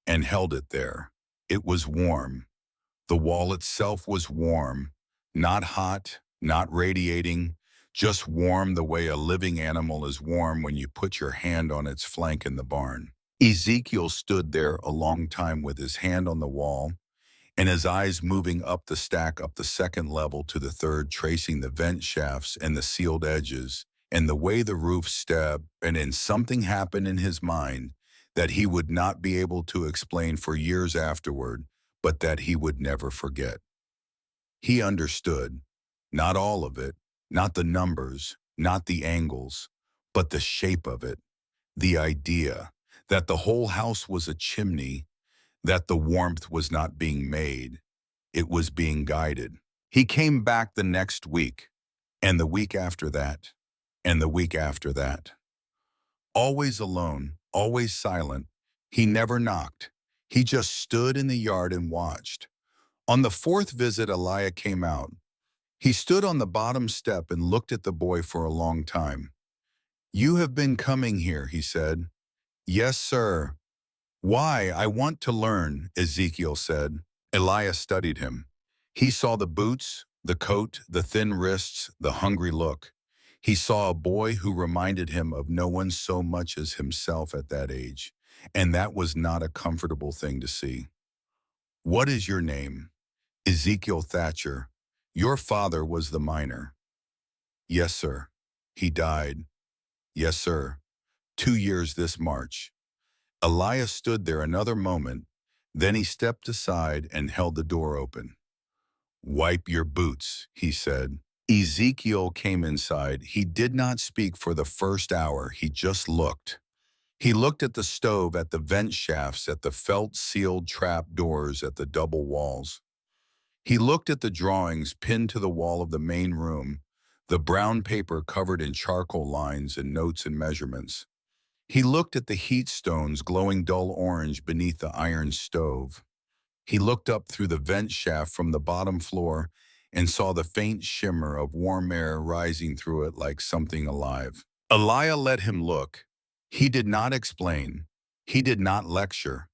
and held it there. It was warm. The wall itself was warm, not hot, not radiating, just warm the way a living animal is warm when you put your hand on its flank in the barn. Ezekiel stood there a long time with his hand on the wall and his eyes moving up the stack, up the second level to the third, tracing the vent shafts and the sealed edges and the way the roof stepped, and then something happened in his mind that he would not be able to explain for years afterward, but that he would never forget. He understood, not all of it, not the numbers, not the angles, but the shape of it, the idea that the whole house was a chimney, that the warmth was not being made, it was being guided. He came back the next week, and the week after that, and the week after that. Always alone, always silent. He never knocked. He just stood in the yard and watched. On the fourth visit, Elijah came out. He stood on the bottom step and looked at the boy for a long time. "You have been coming here," he said. "Yes, sir." "Why? I want to learn," Ezekiel said. Elijah studied him. He saw the boots, the coat, the thin wrists, the hungry look. He saw a boy who reminded him of no one so much as himself at that age, and that was not a comfortable thing to see. "What is your name?" "Ezekiel Thatcher." "Your father was the miner." "Yes, sir." "He died." "Yes, sir. 2 years this March." Elijah stood there another moment, then he stepped aside and held the door open. "Wipe your boots," he said. Ezekiel came inside. He did not speak for the first hour. He just looked. He looked at the stove, at the vent shafts, at the felt-sealed trap doors, at the double walls. He looked at the drawings pinned to the wall of the main room, the brown paper covered in charcoal lines and notes and measurements. He looked at the heat stones glowing dull orange beneath the iron stove. He looked up through the vent shaft from the bottom floor and saw the faint shimmer of warm air rising through it like something alive. Elijah let him look. He did not explain. He did not lecture.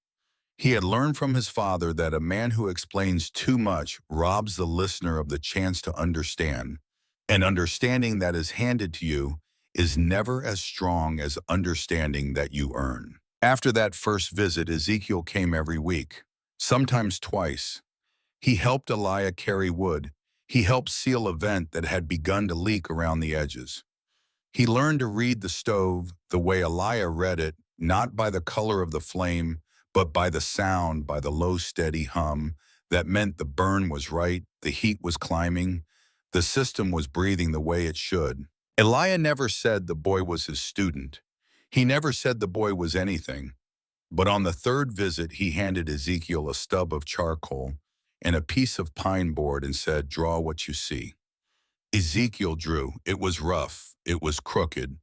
He had learned from his father that a man who explains too much robs the listener of the chance to understand. And understanding that is handed to you is never as strong as understanding that you earn. After that first visit, Ezekiel came every week, sometimes twice. He helped Elijah carry wood. He helped seal a vent that had begun to leak around the edges. He learned to read the stove the way Elijah read it, not by the color of the flame, but by the sound, by the low, steady hum that meant the burn was right, the heat was climbing, the system was breathing the way it should. Elijah never said the boy was his student. He never said the boy was anything. But on the third visit, he handed Ezekiel a stub of charcoal and a piece of pine board and said, "Draw what you see." Ezekiel drew. It was rough, it was crooked,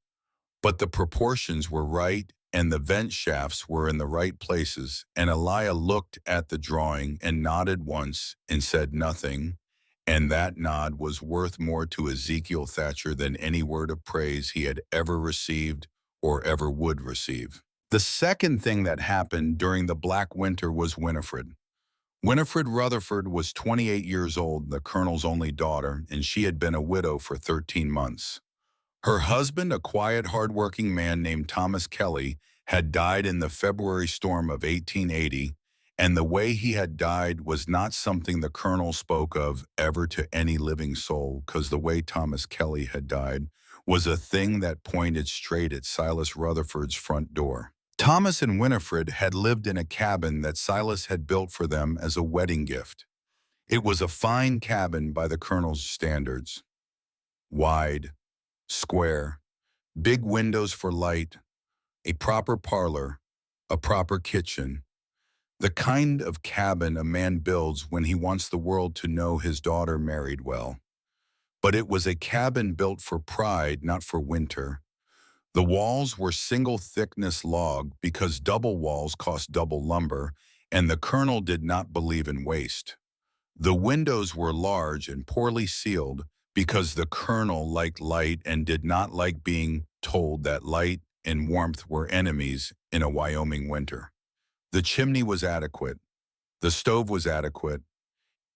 but the proportions were right and the vent shafts were in the right places, and Elijah looked at the drawing and nodded once and said nothing, and that nod was worth more to Ezekiel Thatcher than any word of praise he had ever received or ever would receive. The second thing that happened during the Black Winter was Winifred. Winifred Rutherford was 28 years old, the colonel's only daughter, and she had been a widow for 13 months. Her husband, a quiet, hard-working man named Thomas Kelly, had died in the February storm of 1880, and the way he had died was not something the colonel spoke of ever to any living soul, because the way Thomas Kelly had died was a thing that pointed straight at Silas Rutherford's front door. Thomas and Winifred had lived in a cabin that Silas had built for them as a wedding gift. It was a fine cabin by the colonel's standards. Wide, square, big windows for light, a proper parlor, a proper kitchen, the kind of cabin a man builds when he wants the world to know his daughter married well. But it was a cabin built for pride, not for winter. The walls were single-thickness log because double walls cost double lumber, and the colonel did not believe in waste. The windows were large and poorly sealed because the colonel liked light and did not like being told that light and warmth were enemies in a Wyoming winter. The chimney was adequate. The stove was adequate.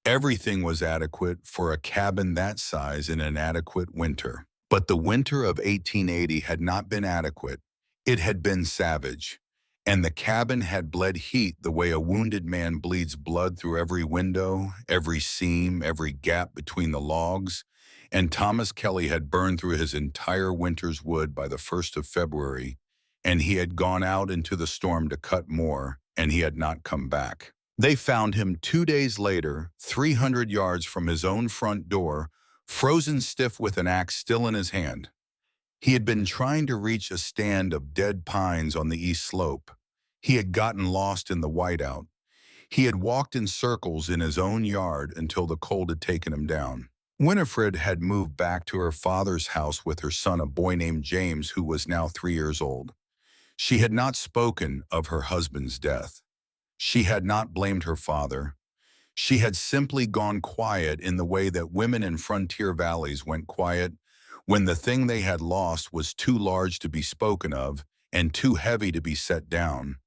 Everything was adequate for a cabin that size in an adequate winter. But the winter of 1880 had not been adequate. It had been savage. And the cabin had bled heat the way a wounded man bleeds blood through every window, every seam, every gap between the logs. And Thomas Kelly had burned through his entire winter's wood by the 1st of February, and he had gone out into the storm to cut more, and he had not come back. They found him 2 days later, 300 yards from his own front door, frozen stiff with an axe still in his hand. He had been trying to reach a stand of dead pines on the east slope. He had gotten lost in the whiteout. He had walked in circles in his own yard until the cold had taken him down. Winifred had moved back to her father's house with her son, a boy named James, who was now 3 years old. She had not spoken of her husband's death. She had not blamed her father. She had simply gone quiet in the way that women in frontier valleys went quiet when the thing they had lost was too large to be spoken of and too heavy to be set down.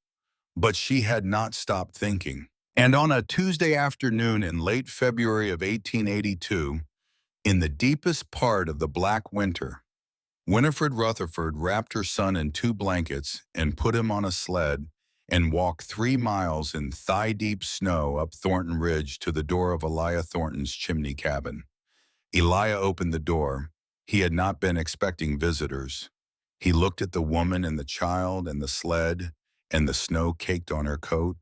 But she had not stopped thinking. And on a Tuesday afternoon in late February of 1882, in the deepest part of the Black Winter, Winifred Rutherford wrapped her son in 2 blankets and put him on a sled and walked 3 miles in thigh-deep snow up Thornton Ridge to the door of Elijah Thornton's chimney cabin. Elijah opened the door. He had not been expecting visitors. He looked at the woman and the child and the sled and the snow caked on her coat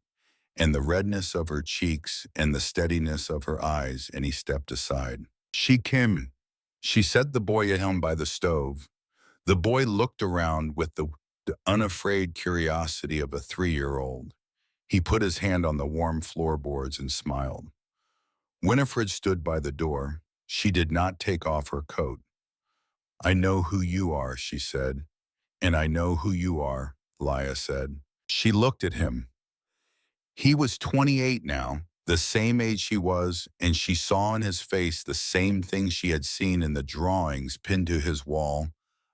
and the redness of her cheeks and the steadiness of her eyes, and he stepped aside. She came. She set the boy at home by the stove. The boy looked around with the unafraid curiosity of a 3-year-old. He put his hand on the warm floorboards and smiled. Winifred stood by the door. She did not take off her coat. "I know who you are," she said. "And I know who you are," Elijah said. She looked at him. He was 28 now, the same age he was, and she saw in his face the same thing she had seen in the drawings pinned to his wall,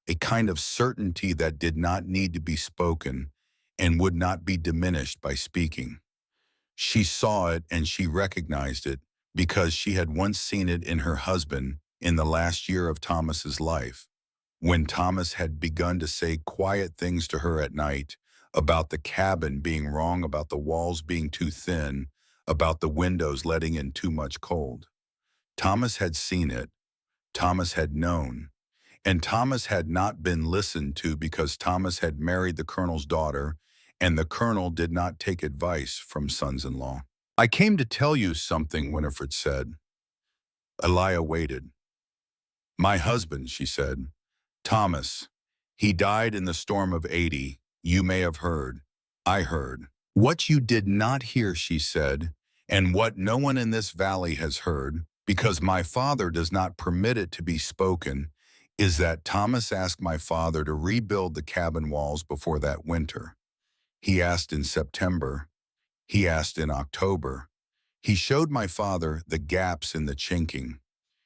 a kind of certainty that did not need to be spoken and would not be diminished by speaking. She saw it and she recognized it because she had once seen it in her husband in the last year of Thomas's life, when Thomas had begun to say quiet things to her at night about the cabin being wrong, about the walls being too thin, about the windows letting in too much cold. Thomas had seen it. Thomas had known. And Thomas had not been listened to because Thomas had married the colonel's daughter, and the colonel did not take advice from sons-in-law. "I came to tell you something," Winifred said. Elijah waited. "My husband," she said. "Thomas. He died in the storm of '80. You may have heard. I heard." "What you did not hear," she said, "and what no one in this valley has heard, because my father does not permit it to be spoken, is that Thomas asked my father to rebuild the cabin walls before that winter. He asked in September. He asked in October. He showed my father the gaps in the chinking.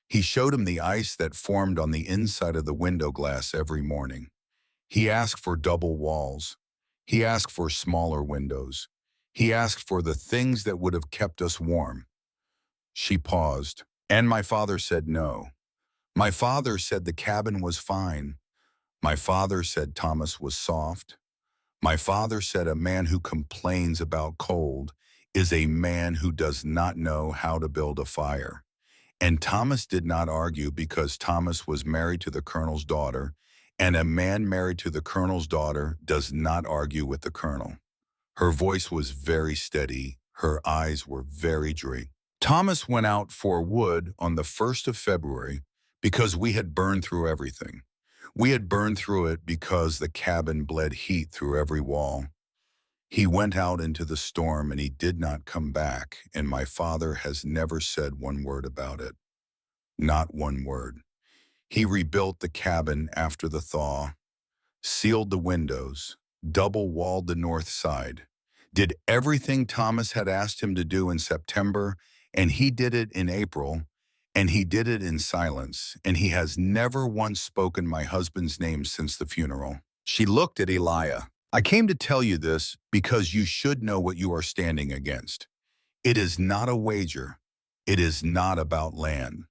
He showed him the ice that formed on the inside of the window glass every morning. He asked for double walls. He asked for smaller windows. He asked for the things that would have kept us warm. She paused, and my father said no. My father said the cabin was fine. My father said Thomas was soft. My father said a man who complains about cold is a man who does not know how to build a fire. And Thomas did not argue because Thomas was married to the colonel's daughter, and a man married to the colonel's daughter does not argue with the colonel. Her voice was very steady. Her eyes were very dreamy. Thomas went out for wood on the 1st of February because we had burned through everything. We had burned through it because the cabin bled heat through every wall. He went out into the storm and he did not come back, and my father has never said one word about it. Not one word. He rebuilt the cabin after the thaw, sealed the windows, double-walled the north side, did everything Thomas had asked him to do in September, and he did it in April, and he did it in silence, and he has never once spoken my husband's name since the funeral. She looked at Elia. I came to tell you this because you should know what you are standing against. It is not a wager. It is not about land.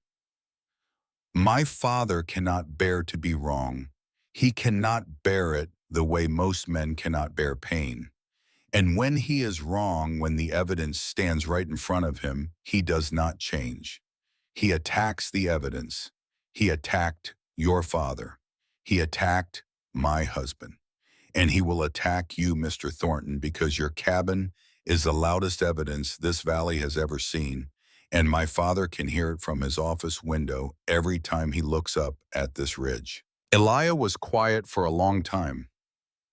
My father cannot bear to be wrong. He cannot bear it the way most men cannot bear pain. And when he is wrong, when the evidence stands right in front of him, he does not change. He attacks the evidence. He attacked your father. He attacked my husband. And he will attack you, Mr. Thornton, because your cabin is the loudest evidence this valley has ever seen. And my father can hear it from his office window every time he looks up at this ridge. Elia was quiet for a long time.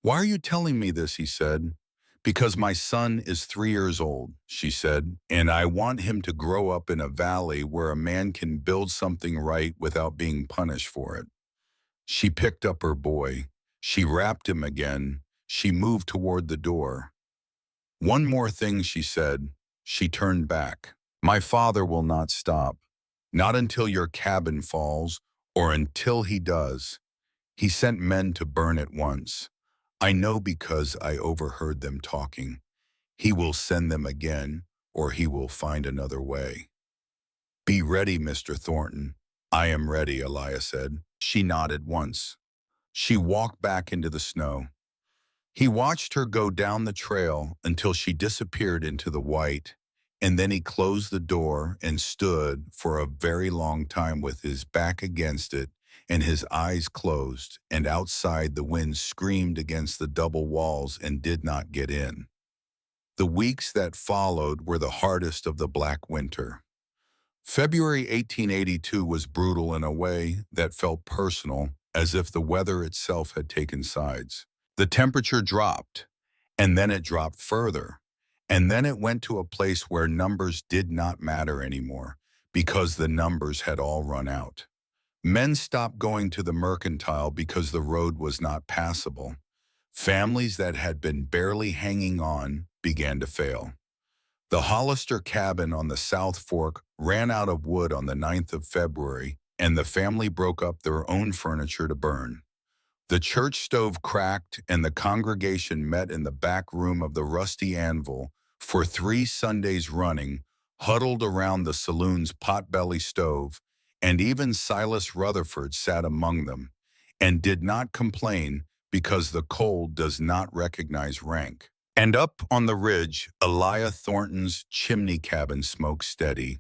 Why are you telling me this, he said. Because my son is 3 years old, she said, and I want him to grow up in a valley where a man can build something right without being punished for it. She picked up her boy. She wrapped him again. She moved toward the door. One more thing, she said. She turned back. My father will not stop. Not until your cabin falls, or until he does. He sent men to burn it once. I know because I overheard them talking. He will send them again, or he will find another way. Be ready, Mr. Thornton. I am ready, Elia said. She nodded once. She walked back into the snow. He watched her go down the trail until she disappeared into the white, and then he closed the door and stood for a very long time with his back against it and his eyes closed, and outside the wind screamed against the double walls and did not get in. The weeks that followed were the hardest of the Black Winter. February 1882 was brutal in a way that felt personal, as if the weather itself had taken sides. The temperature dropped, and then it dropped further, and then it went to a place where numbers did not matter anymore, because the numbers had all run out. Men stopped going to the mercantile because the road was not passable. Families that had been barely hanging on began to fail. The Hollister cabin on the South Fork ran out of wood on the 9th of February, and the family broke up their own furniture to burn. The church stove cracked, and the congregation met in the back room of the Rusty Anvil for 3 Sundays running, huddled around the saloon's potbelly stove, and even Silas Rutherford sat among them, and did not complain because the cold does not recognize rank. And up on the ridge, Elia Thornton's chimney cabin smoked steady.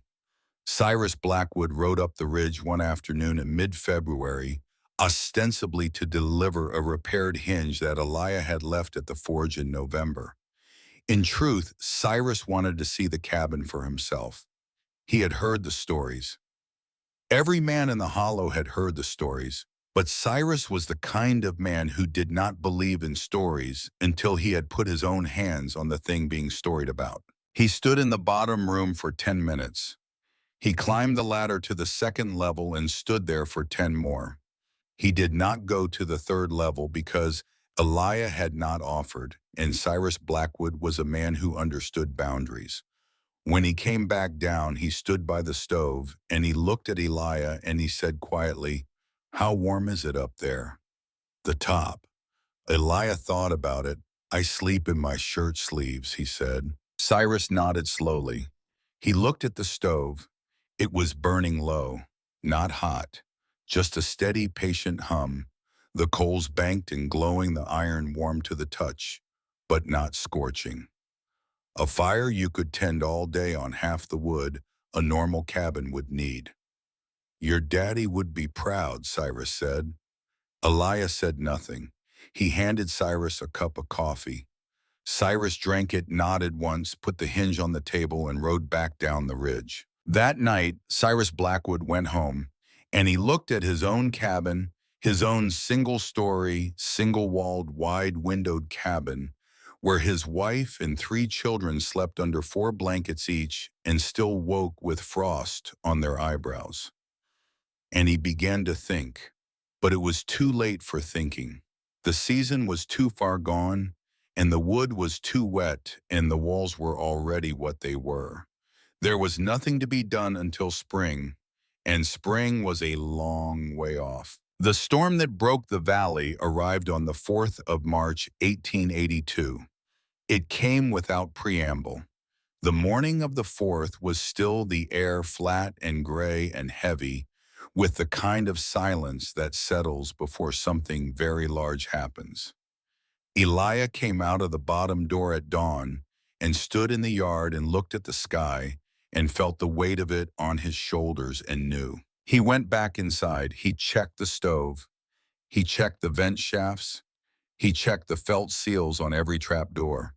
Cyrus Blackwood rode up the ridge one afternoon in mid-February, ostensibly to deliver a repaired hinge that Elia had left at the forge in November. In truth, Cyrus wanted to see the cabin for himself. He had heard the stories. Every man in the hollow had heard the stories, but Cyrus was the kind of man who did not believe in stories until he had put his own hands on the thing being storied about. He stood in the bottom room for 10 minutes. He climbed the ladder to the second level and stood there for 10 more. He did not go to the third level because Elijah had not offered, and Cyrus Blackwood was a man who understood boundaries. When he came back down, he stood by the stove, and he looked at Elijah and he said quietly, "How warm is it up there?" "The top." Elijah thought about it. "I sleep in my shirt sleeves," he said. Cyrus nodded slowly. He looked at the stove. It was burning low, not hot, just a steady, patient hum. The coals banked and glowing, the iron warm to the touch, but not scorching. A fire you could tend all day on half the wood a normal cabin would need. "Your daddy would be proud," Cyrus said. Elijah said nothing. He handed Cyrus a cup of coffee. Cyrus drank it, nodded once, put the hinge on the table, and rode back down the ridge. That night, Cyrus Blackwood went home, and he looked at his own cabin, his own single-story, single-walled, wide-windowed cabin, where his wife and 3 children slept under 4 blankets each and still woke with frost on their eyebrows. And he began to think, but it was too late for thinking. The season was too far gone, and the wood was too wet, and the walls were already what they were. There was nothing to be done until spring, and spring was a long way off. The storm that broke the valley arrived on the 4th of March, 1882. It came without preamble. The morning of the 4th was still the air flat and gray and heavy, with the kind of silence that settles before something very large happens. Elijah came out of the bottom door at dawn and stood in the yard and looked at the sky and felt the weight of it on his shoulders and knew. He went back inside. He checked the stove. He checked the vent shafts. He checked the felt seals on every trap door.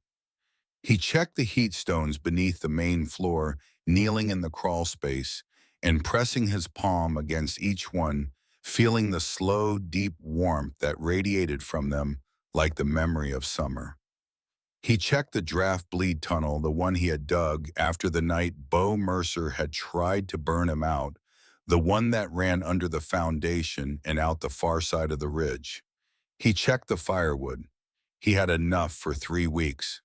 He checked the heat stones beneath the main floor, kneeling in the crawl space and pressing his palm against each one, feeling the slow, deep warmth that radiated from them like the memory of summer. He checked the draft bleed tunnel, the one he had dug after the night Bo Mercer had tried to burn him out, the one that ran under the foundation and out the far side of the ridge. He checked the firewood. He had enough for 3 weeks.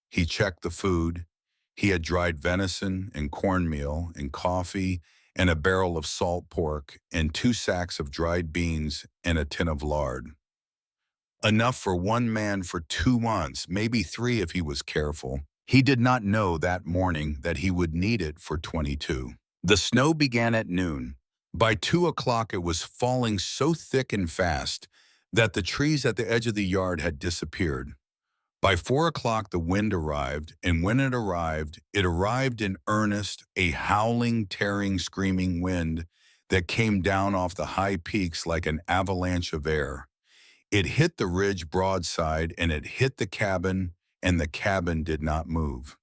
He checked the food. He had dried venison and cornmeal and coffee and a barrel of salt pork and 2 sacks of dried beans and a tin of lard. Enough for 1 man for 2 months, maybe 3 if he was careful. He did not know that morning that he would need it for 22. The snow began at noon. By 2 o'clock it was falling so thick and fast that the trees at the edge of the yard had disappeared. By 4 o'clock the wind arrived, and when it arrived in earnest, a howling, tearing, screaming wind that came down off the high peaks like an avalanche of air. It hit the ridge broadside, and it hit the cabin, and the cabin did not move.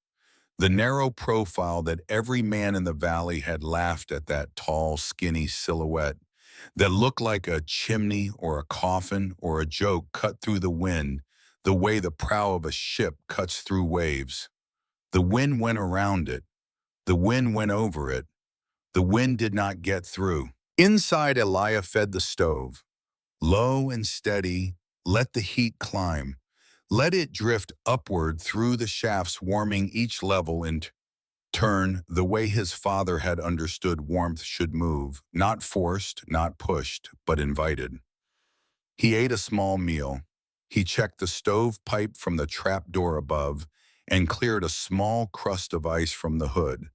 The narrow profile that every man in the valley had laughed at, that tall, skinny silhouette that looked like a chimney or a coffin or a joke cut through the wind, the way the prow of a ship cuts through waves. The wind went around it. The wind went over it. The wind did not get through. Inside, Elijah fed the stove. Low and steady, let the heat climb. Let it drift upward through the shafts, warming each level in turn, the way his father had understood warmth should move, not forced, not pushed, but invited. He ate a small meal. He checked the stove pipe from the trap door above and cleared a small crust of ice from the hood.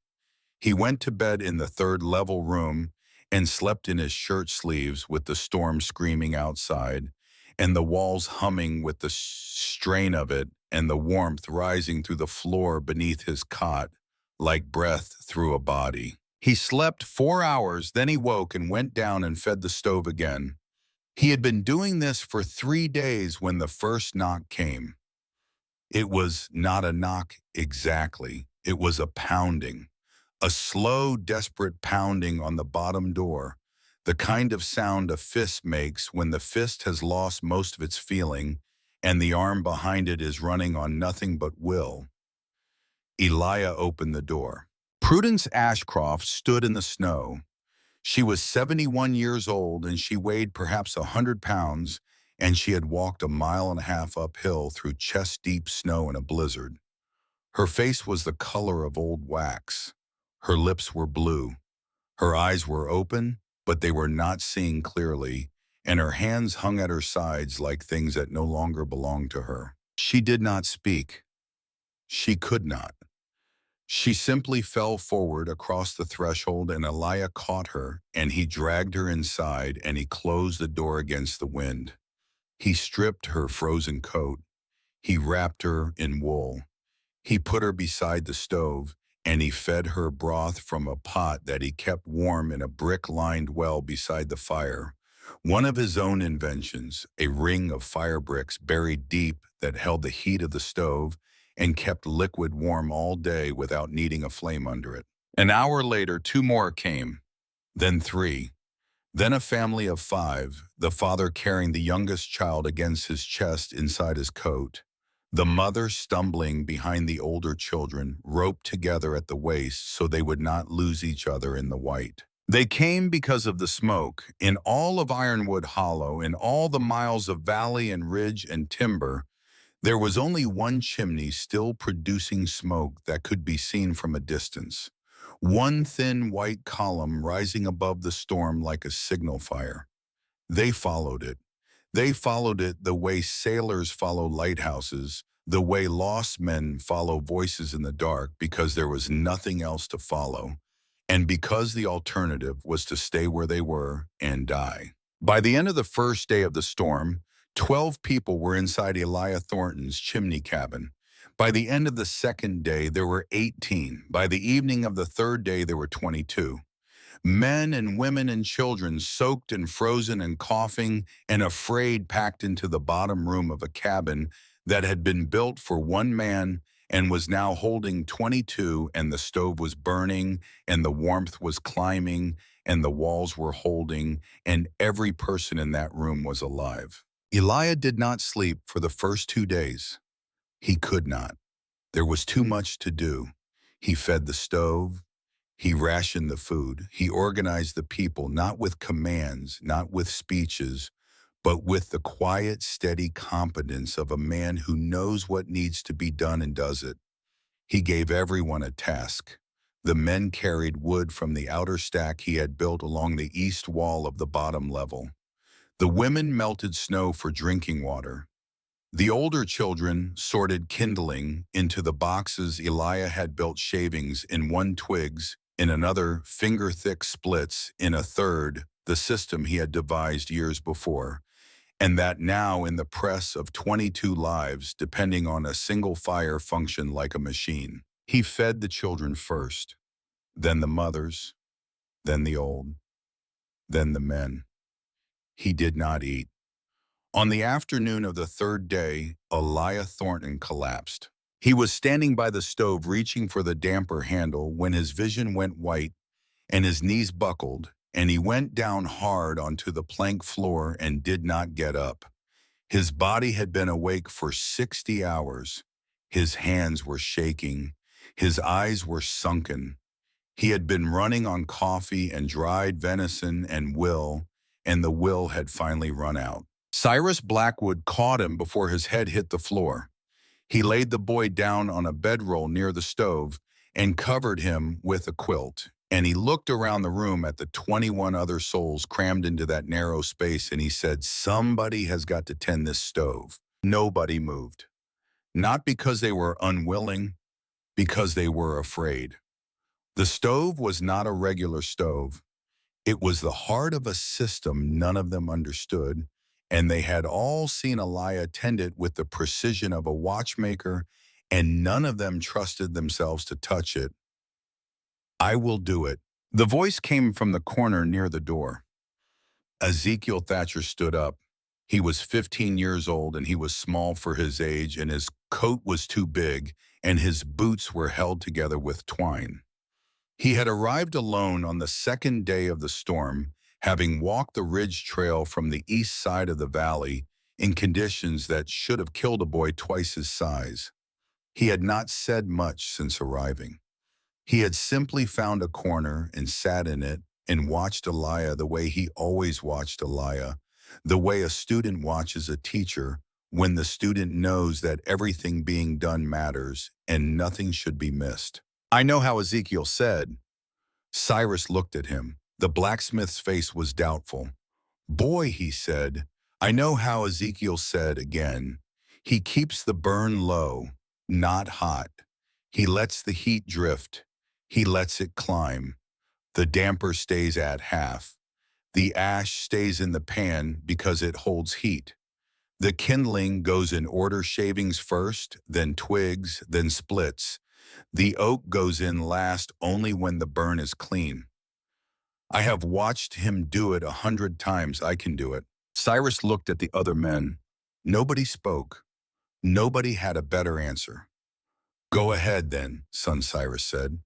He went to bed in the 3rd level room and slept in his shirt sleeves with the storm screaming outside and the walls humming with the strain of it and the warmth rising through the floor beneath his cot like breath through a body. He slept 4 hours, then he woke and went down and fed the stove again. He had been doing this for 3 days when the first knock came. It was not a knock exactly. It was a pounding. A slow, desperate pounding on the bottom door, the kind of sound a fist makes when the fist has lost most of its feeling and the arm behind it is running on nothing but will. Elijah opened the door. Prudence Ashcroft stood in the snow. She was 71 years old and she weighed perhaps 100 pounds, and she had walked a mile and a half uphill through chest-deep snow in a blizzard. Her face was the color of old wax. Her lips were blue. Her eyes were open, but they were not seeing clearly, and her hands hung at her sides like things that no longer belonged to her. She did not speak. She could not. She simply fell forward across the threshold, and Elijah caught her, and he dragged her inside, and he closed the door against the wind. He stripped her frozen coat. He wrapped her in wool. He put her beside the stove, and he fed her broth from a pot that he kept warm in a brick-lined well beside the fire. One of his own inventions, a ring of fire bricks buried deep that held the heat of the stove and kept liquid warm all day without needing a flame under it. An hour later, two more came, then three. Then a family of five, the father carrying the youngest child against his chest inside his coat. The mother stumbling behind the older children, roped together at the waist so they would not lose each other in the white. They came because of the smoke. In all of Ironwood Hollow, in all the miles of valley and ridge and timber, there was only one chimney still producing smoke that could be seen from a distance. One thin white column rising above the storm like a signal fire. They followed it. They followed it the way sailors follow lighthouses, the way lost men follow voices in the dark, because there was nothing else to follow, and because the alternative was to stay where they were and die. By the end of the first day of the storm, 12 people were inside Elijah Thornton's chimney cabin. By the end of the second day, there were 18. By the evening of the third day, there were 22. Men and women and children, soaked and frozen and coughing and afraid, packed into the bottom room of a cabin that had been built for one man and was now holding 22, and the stove was burning, and the warmth was climbing, and the walls were holding, and every person in that room was alive. Elijah did not sleep for the first 2 days. He could not. There was too much to do. He fed the stove. He rationed the food. He organized the people, not with commands, not with speeches, but with the quiet, steady competence of a man who knows what needs to be done and does it. He gave everyone a task. The men carried wood from the outer stack he had built along the east wall of the bottom level. The women melted snow for drinking water. The older children sorted kindling into the boxes. Elijah had built shavings in one twigs, in another finger-thick splits, in a third the system he had devised years before, and that now in the press of 22 lives, depending on a single fire, functioned like a machine. He fed the children first, then the mothers, then the old, then the men. He did not eat. On the afternoon of the third day, Elijah Thornton collapsed. He was standing by the stove reaching for the damper handle when his vision went white and his knees buckled, and he went down hard onto the plank floor and did not get up. His body had been awake for 60 hours. His hands were shaking. His eyes were sunken. He had been running on coffee and dried venison and will, and the will had finally run out. Cyrus Blackwood caught him before his head hit the floor. He laid the boy down on a bedroll near the stove and covered him with a quilt. And he looked around the room at the 21 other souls crammed into that narrow space, and he said, "Somebody has got to tend this stove." Nobody moved. Not because they were unwilling, because they were afraid. The stove was not a regular stove. It was the heart of a system none of them understood, and they had all seen Elijah tend it with the precision of a watchmaker, and none of them trusted themselves to touch it. "I will do it." The voice came from the corner near the door. Ezekiel Thatcher stood up. He was 15 years old, and he was small for his age, and his coat was too big, and his boots were held together with twine. He had arrived alone on the second day of the storm, having walked the ridge trail from the east side of the valley in conditions that should have killed a boy twice his size. He had not said much since arriving. He had simply found a corner and sat in it and watched Elia the way he always watched Elia, the way a student watches a teacher when the student knows that everything being done matters and nothing should be missed. I know how Ezekiel said. Cyrus looked at him. The blacksmith's face was doubtful. Boy, he said, I know how Ezekiel said again. He keeps the burn low, not hot. He lets the heat drift. He lets it climb. The damper stays at half. The ash stays in the pan because it holds heat. The kindling goes in order: shavings first, then twigs, then splits. The oak goes in last only when the burn is clean. I have watched him do it 100 times. I can do it. Cyrus looked at the other men. Nobody spoke. Nobody had a better answer. Go ahead then, son Cyrus said.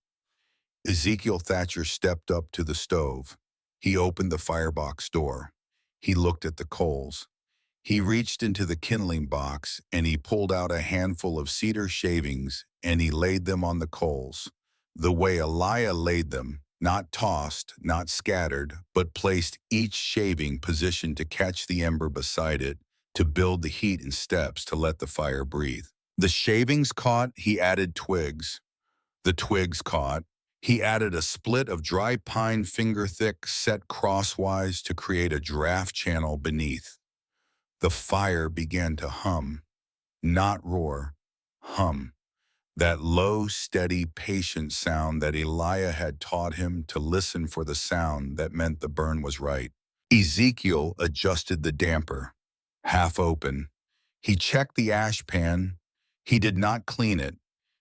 Ezekiel Thatcher stepped up to the stove. He opened the firebox door. He looked at the coals. He reached into the kindling box and he pulled out a handful of cedar shavings and he laid them on the coals, the way Elia laid them, not tossed, not scattered, but placed each shaving positioned to catch the ember beside it, to build the heat in steps to let the fire breathe. The shavings caught, he added twigs. The twigs caught. He added a split of dry pine finger-thick set crosswise to create a draft channel beneath. The fire began to hum, not roar, hum. That low, steady, patient sound that Elia had taught him to listen for, the sound that meant the burn was right. Ezekiel adjusted the damper, half open. He checked the ash pan. He did not clean it.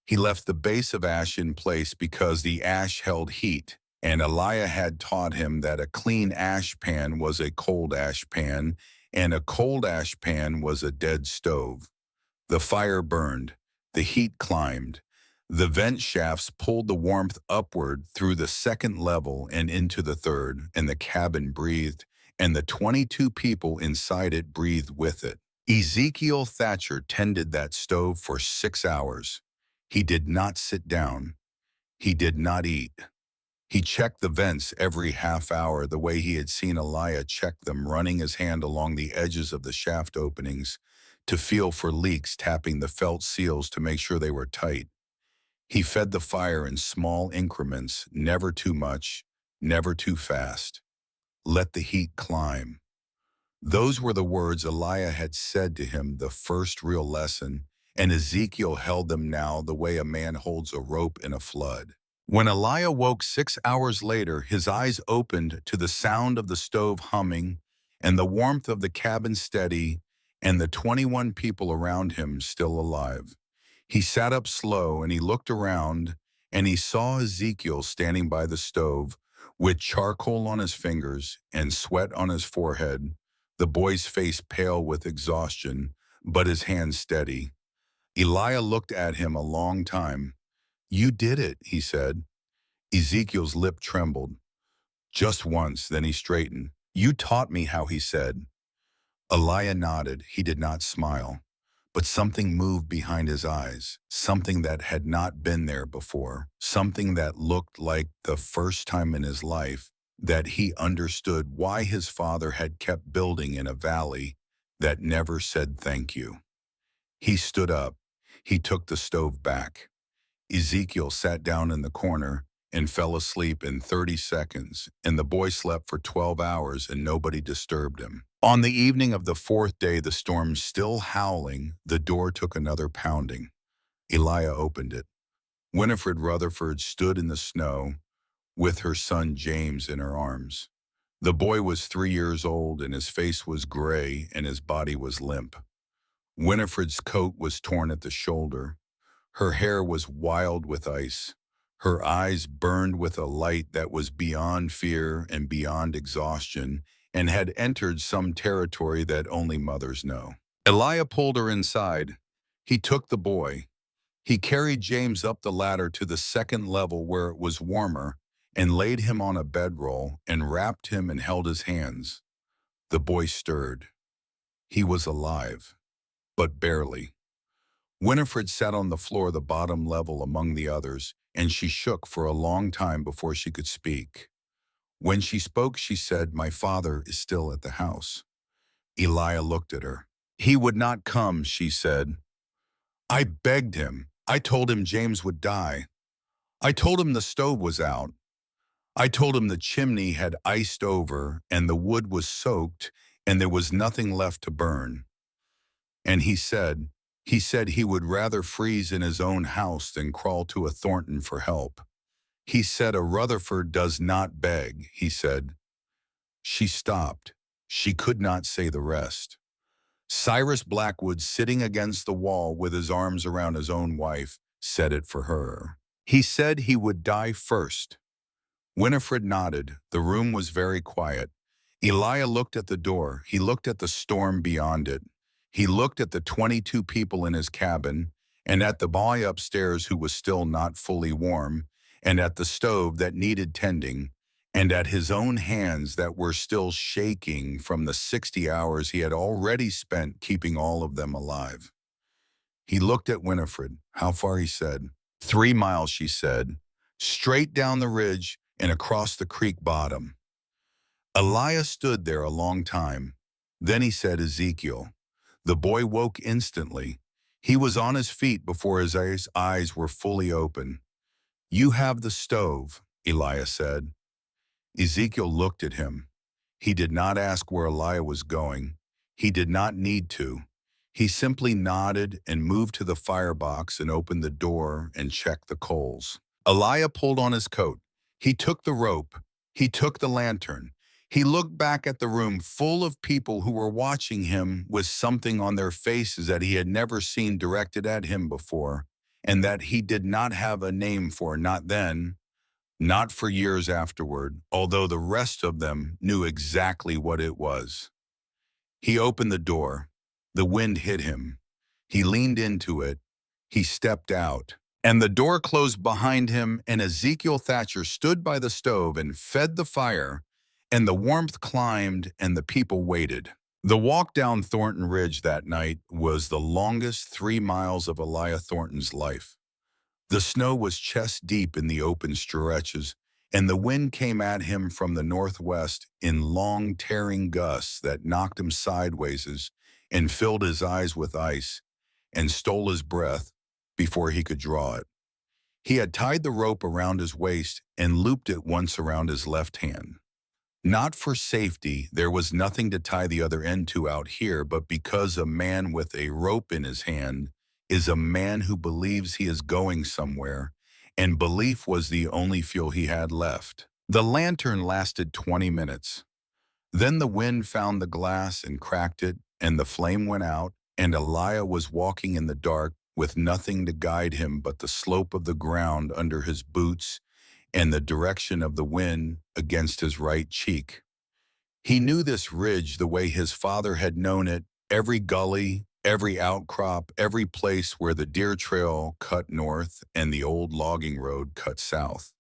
He left the base of ash in place because the ash held heat, and Elia had taught him that a clean ash pan was a cold ash pan, and a cold ash pan was a dead stove. The fire burned. The heat climbed. The vent shafts pulled the warmth upward through the second level and into the third, and the cabin breathed, and the 22 people inside it breathed with it. Ezekiel Thatcher tended that stove for 6 hours. He did not sit down. He did not eat. He checked the vents every half hour the way he had seen Elia check them, running his hand along the edges of the shaft openings to feel for leaks, tapping the felt seals to make sure they were tight. He fed the fire in small increments, never too much, never too fast. Let the heat climb. Those were the words Elia had said to him, the first real lesson, and Ezekiel held them now the way a man holds a rope in a flood. When Elia woke 6 hours later, his eyes opened to the sound of the stove humming and the warmth of the cabin steady and the 21 people around him still alive. He sat up slow and he looked around and he saw Ezekiel standing by the stove with charcoal on his fingers and sweat on his forehead, the boy's face pale with exhaustion, but his hands steady. Elia looked at him a long time. You did it, he said. Ezekiel's lip trembled. Just once, then he straightened. You taught me how, he said. Elia nodded. He did not smile. But something moved behind his eyes, something that had not been there before, something that looked like the first time in his life that he understood why his father had kept building in a valley that never said thank you. He stood up. He took the stove back. Ezekiel sat down in the corner and fell asleep in 30 seconds, and the boy slept for 12 hours and nobody disturbed him. On the evening of the fourth day, the storm still howling, the door took another pounding. Elia opened it. Winifred Rutherford stood in the snow with her son James in her arms. The boy was 3 years old and his face was gray and his body was limp. Winifred's coat was torn at the shoulder. Her hair was wild with ice. Her eyes burned with a light that was beyond fear and beyond exhaustion and had entered some territory that only mothers know. Elia pulled her inside. He took the boy. He carried James up the ladder to the second level where it was warmer and laid him on a bedroll and wrapped him and held his hands. The boy stirred. He was alive, but barely. Winifred sat on the floor, the bottom level among the others. and she shook for a long time before she could speak. When she spoke, she said, "My father is still at the house." Elijah looked at her. "He would not come," she said. "I begged him. I told him James would die. I told him the stove was out. I told him the chimney had iced over and the wood was soaked and there was nothing left to burn. And he said he would rather freeze in his own house than crawl to a Thornton for help. He said a Rutherford does not beg," he said. She stopped. She could not say the rest. Cyrus Blackwood, sitting against the wall with his arms around his own wife, said it for her. He said he would die first. Winifred nodded. The room was very quiet. Elijah looked at the door. He looked at the storm beyond it. He looked at the 22 people in his cabin, and at the boy upstairs who was still not fully warm, and at the stove that needed tending, and at his own hands that were still shaking from the 60 hours he had already spent keeping all of them alive. He looked at Winifred. "How far?" he said. 3 miles, she said. "Straight down the ridge and across the creek bottom." Elias stood there a long time. Then he said, "Ezekiel." The boy woke instantly. He was on his feet before his eyes were fully open. "You have the stove," Elias said. Ezekiel looked at him. He did not ask where Elias was going. He did not need to. He simply nodded and moved to the firebox and opened the door and checked the coals. Elias pulled on his coat. He took the rope. He took the lantern. He looked back at the room full of people who were watching him with something on their faces that he had never seen directed at him before, and that he did not have a name for, not then, not for years afterward, although the rest of them knew exactly what it was. He opened the door. The wind hit him. He leaned into it. He stepped out. And the door closed behind him, and Ezekiel Thatcher stood by the stove and fed the fire, and the warmth climbed, and the people waited. The walk down Thornton Ridge that night was the longest 3 miles of Elias Thornton's life. The snow was chest deep in the open stretches, and the wind came at him from the northwest in long, tearing gusts that knocked him sideways and filled his eyes with ice and stole his breath before he could draw it. He had tied the rope around his waist and looped it once around his left hand. Not for safety, there was nothing to tie the other end to out here, but because a man with a rope in his hand is a man who believes he is going somewhere, and belief was the only fuel he had left. The lantern lasted 20 minutes. Then the wind found the glass and cracked it, and the flame went out, and Elias was walking in the dark with nothing to guide him but the slope of the ground under his boots and the direction of the wind against his right cheek. He knew this ridge the way his father had known it, every gully, every outcrop, every place where the deer trail cut north and the old logging road cut south.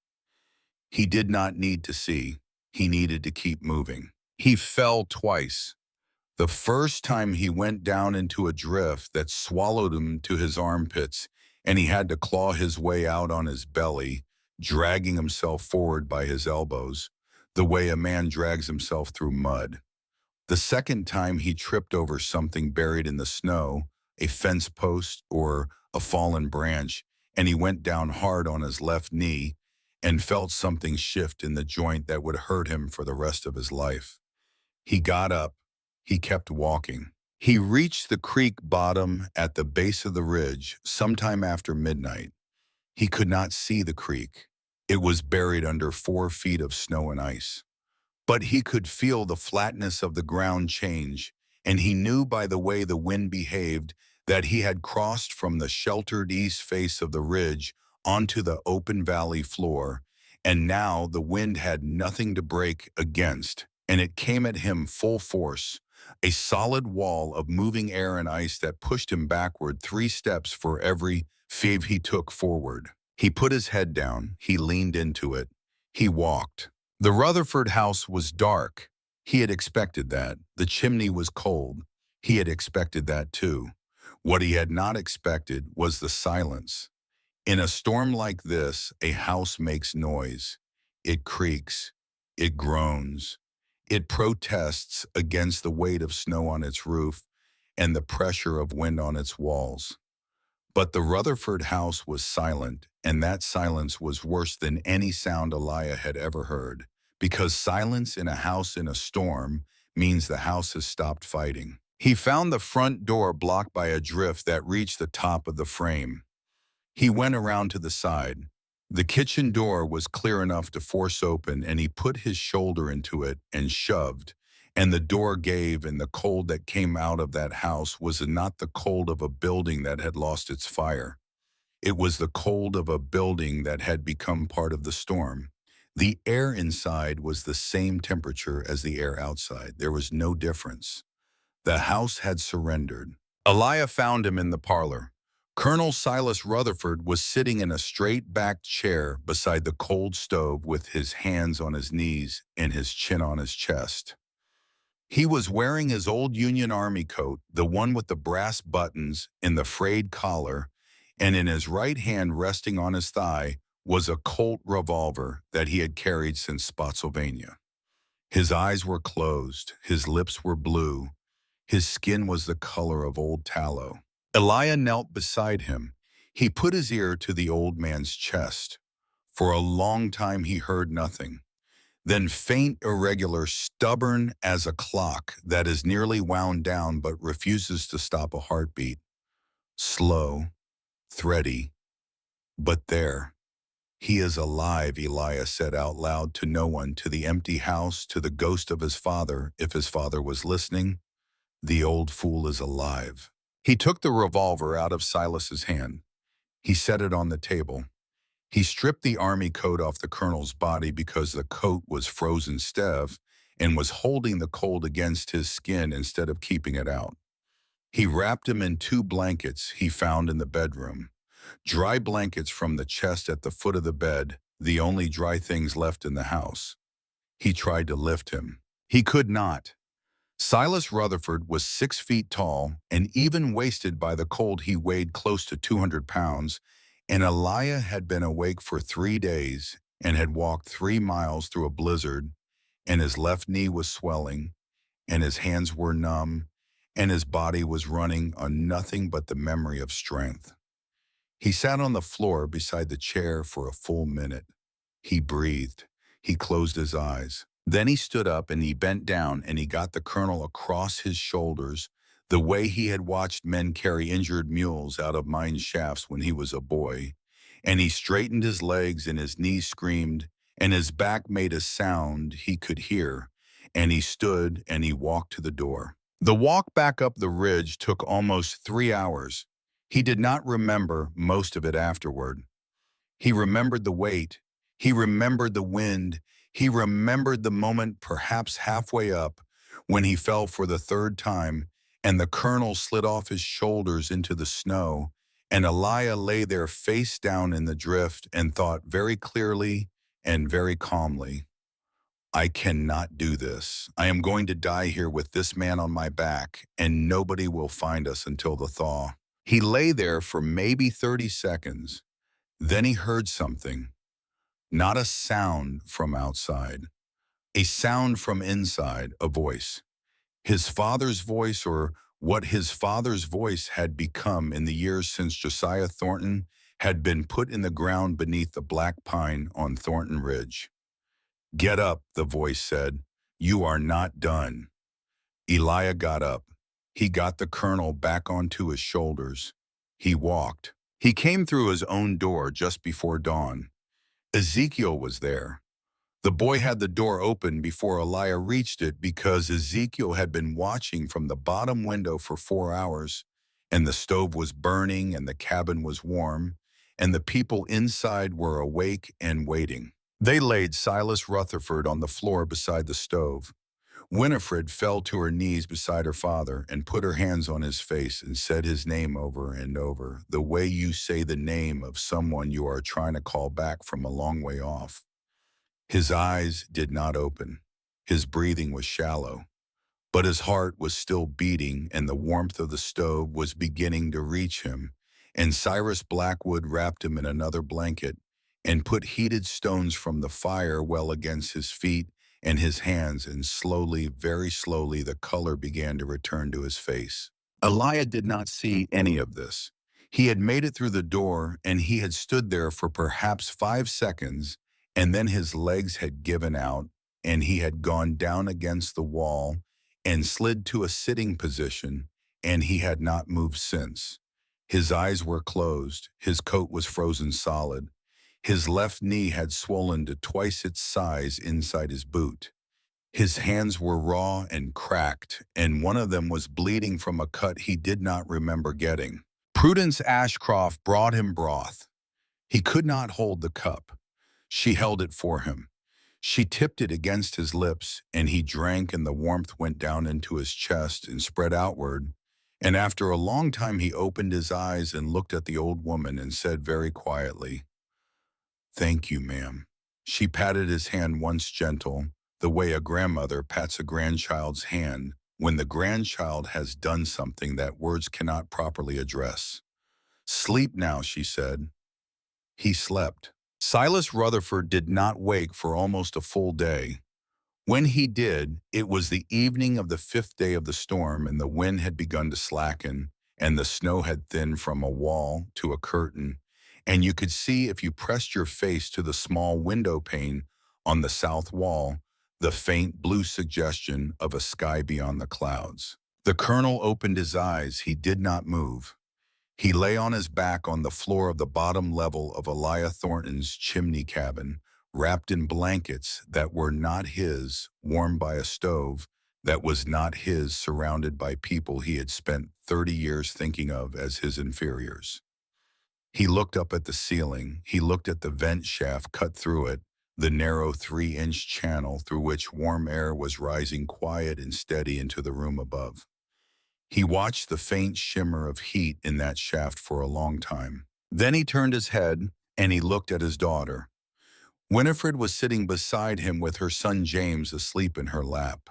He did not need to see. He needed to keep moving. He fell twice. The first time he went down into a drift that swallowed him to his armpits, and he had to claw his way out on his belly, dragging himself forward by his elbows, the way a man drags himself through mud. The second time he tripped over something buried in the snow, a fence post or a fallen branch, and he went down hard on his left knee and felt something shift in the joint that would hurt him for the rest of his life. He got up. He kept walking. He reached the creek bottom at the base of the ridge sometime after midnight. He could not see the creek. It was buried under 4 feet of snow and ice. But he could feel the flatness of the ground change, and he knew by the way the wind behaved that he had crossed from the sheltered east face of the ridge onto the open valley floor, and now the wind had nothing to break against, and it came at him full force, a solid wall of moving air and ice that pushed him backward 3 steps for every step he took forward. He put his head down. He leaned into it. He walked. The Rutherford house was dark. He had expected that. The chimney was cold. He had expected that too. What he had not expected was the silence. In a storm like this, a house makes noise. It creaks. It groans. It protests against the weight of snow on its roof and the pressure of wind on its walls. But the Rutherford house was silent, and that silence was worse than any sound Elia had ever heard, because silence in a house in a storm means the house has stopped fighting. He found the front door blocked by a drift that reached the top of the frame. He went around to the side. The kitchen door was clear enough to force open, and he put his shoulder into it and shoved, and the door gave, and the cold that came out of that house was not the cold of a building that had lost its fire. It was the cold of a building that had become part of the storm. The air inside was the same temperature as the air outside. There was no difference. The house had surrendered. Elia found him in the parlor. Colonel Silas Rutherford was sitting in a straight-backed chair beside the cold stove with his hands on his knees and his chin on his chest. He was wearing his old Union Army coat, the one with the brass buttons and the frayed collar, and in his right hand resting on his thigh was a Colt revolver that he had carried since Spotsylvania. His eyes were closed, his lips were blue, his skin was the color of old tallow. Elia knelt beside him. He put his ear to the old man's chest. For a long time he heard nothing. Then faint, irregular, stubborn as a clock that is nearly wound down but refuses to stop a heartbeat. Slow, thready, but there. He is alive, Elia said out loud to no one, to the empty house, to the ghost of his father, if his father was listening. The old fool is alive. He took the revolver out of Silas's hand. He set it on the table. He stripped the army coat off the colonel's body because the coat was frozen stiff and was holding the cold against his skin instead of keeping it out. He wrapped him in 2 blankets he found in the bedroom. Dry blankets from the chest at the foot of the bed, the only dry things left in the house. He tried to lift him. He could not. Silas Rutherford was 6 feet tall, and even wasted by the cold he weighed close to 200 pounds, and Elia had been awake for 3 days and had walked 3 miles through a blizzard, and his left knee was swelling, and his hands were numb, and his body was running on nothing but the memory of strength. He sat on the floor beside the chair for a full minute. He breathed. He closed his eyes. Then he stood up and he bent down and he got the colonel across his shoulders the way he had watched men carry injured mules out of mine shafts when he was a boy. And he straightened his legs and his knees screamed and his back made a sound he could hear. And he stood and he walked to the door. The walk back up the ridge took almost 3 hours. He did not remember most of it afterward. He remembered the weight. He remembered the wind. He remembered the moment, perhaps halfway up, when he fell for the 3rd time, and the colonel slid off his shoulders into the snow, and Elia lay there face down in the drift and thought very clearly and very calmly, I cannot do this. I am going to die here with this man on my back, and nobody will find us until the thaw. He lay there for maybe 30 seconds. Then he heard something. Not a sound from outside. A sound from inside, a voice. His father's voice, or what his father's voice had become in the years since Josiah Thornton had been put in the ground beneath the black pine on Thornton Ridge. Get up, the voice said. You are not done. Elia got up. He got the colonel back onto his shoulders. He walked. He came through his own door just before dawn. Ezekiel was there. The boy had the door open before Elia reached it because Ezekiel had been watching from the bottom window for 4 hours, and the stove was burning and the cabin was warm, and the people inside were awake and waiting. They laid Silas Rutherford on the floor beside the stove. Winifred fell to her knees beside her father and put her hands on his face and said his name over and over, the way you say the name of someone you are trying to call back from a long way off. His eyes did not open. His breathing was shallow, but his heart was still beating and the warmth of the stove was beginning to reach him, and Cyrus Blackwood wrapped him in another blanket and put heated stones from the fire well against his feet and his hands, and slowly, very slowly, the color began to return to his face. Elijah did not see any of this. He had made it through the door, and he had stood there for perhaps 5 seconds, and then his legs had given out, and he had gone down against the wall and slid to a sitting position, and he had not moved since. His eyes were closed, his coat was frozen solid. His left knee had swollen to twice its size inside his boot. His hands were raw and cracked, and one of them was bleeding from a cut he did not remember getting. Prudence Ashcroft brought him broth. He could not hold the cup. She held it for him. She tipped it against his lips, and he drank, and the warmth went down into his chest and spread outward. And after a long time he opened his eyes and looked at the old woman and said very quietly, "Thank you, ma'am." She patted his hand once gentle, the way a grandmother pats a grandchild's hand when the grandchild has done something that words cannot properly address. "Sleep now," she said. He slept. Silas Rutherford did not wake for almost a full day. When he did, it was the evening of the 5th day of the storm, and the wind had begun to slacken, and the snow had thinned from a wall to a curtain, and you could see, if you pressed your face to the small window pane on the south wall, the faint blue suggestion of a sky beyond the clouds. The colonel opened his eyes. He did not move. He lay on his back on the floor of the bottom level of Elijah Thornton's chimney cabin, wrapped in blankets that were not his, warmed by a stove that was not his, surrounded by people he had spent 30 years thinking of as his inferiors. He looked up at the ceiling. He looked at the vent shaft cut through it, the narrow 3-inch channel through which warm air was rising quiet and steady into the room above. He watched the faint shimmer of heat in that shaft for a long time. Then he turned his head and he looked at his daughter. Winifred was sitting beside him with her son James asleep in her lap.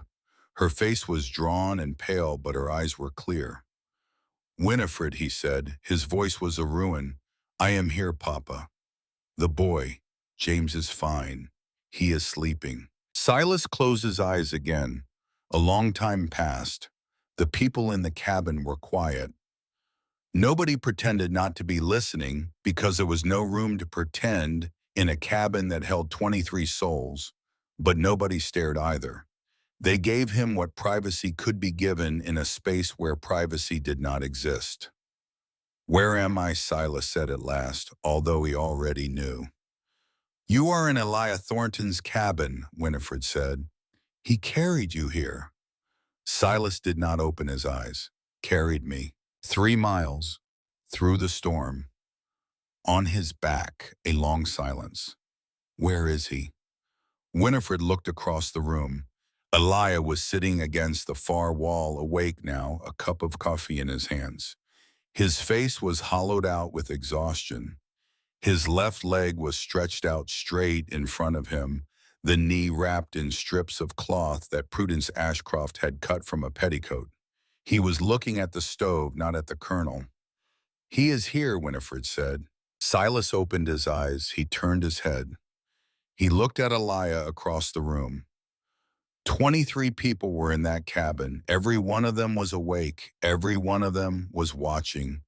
Her face was drawn and pale, but her eyes were clear. "Winifred," he said, his voice was a ruin. "I am here, Papa. The boy, James, is fine. He is sleeping." Silas closed his eyes again. A long time passed. The people in the cabin were quiet. Nobody pretended not to be listening, because there was no room to pretend in a cabin that held 23 souls, but nobody stared either. They gave him what privacy could be given in a space where privacy did not exist. "Where am I?" Silas said at last, although he already knew. "You are in Elijah Thornton's cabin," Winifred said. "He carried you here." Silas did not open his eyes. "Carried me 3 miles through the storm. On his back." A long silence. "Where is he?" Winifred looked across the room. Elijah was sitting against the far wall, awake now, a cup of coffee in his hands. His face was hollowed out with exhaustion. His left leg was stretched out straight in front of him, the knee wrapped in strips of cloth that Prudence Ashcroft had cut from a petticoat. He was looking at the stove, not at the colonel. "He is here," Winifred said. Silas opened his eyes. He turned his head. He looked at Elijah across the room. 23 people were in that cabin. Every one of them was awake. Every one of them was watching.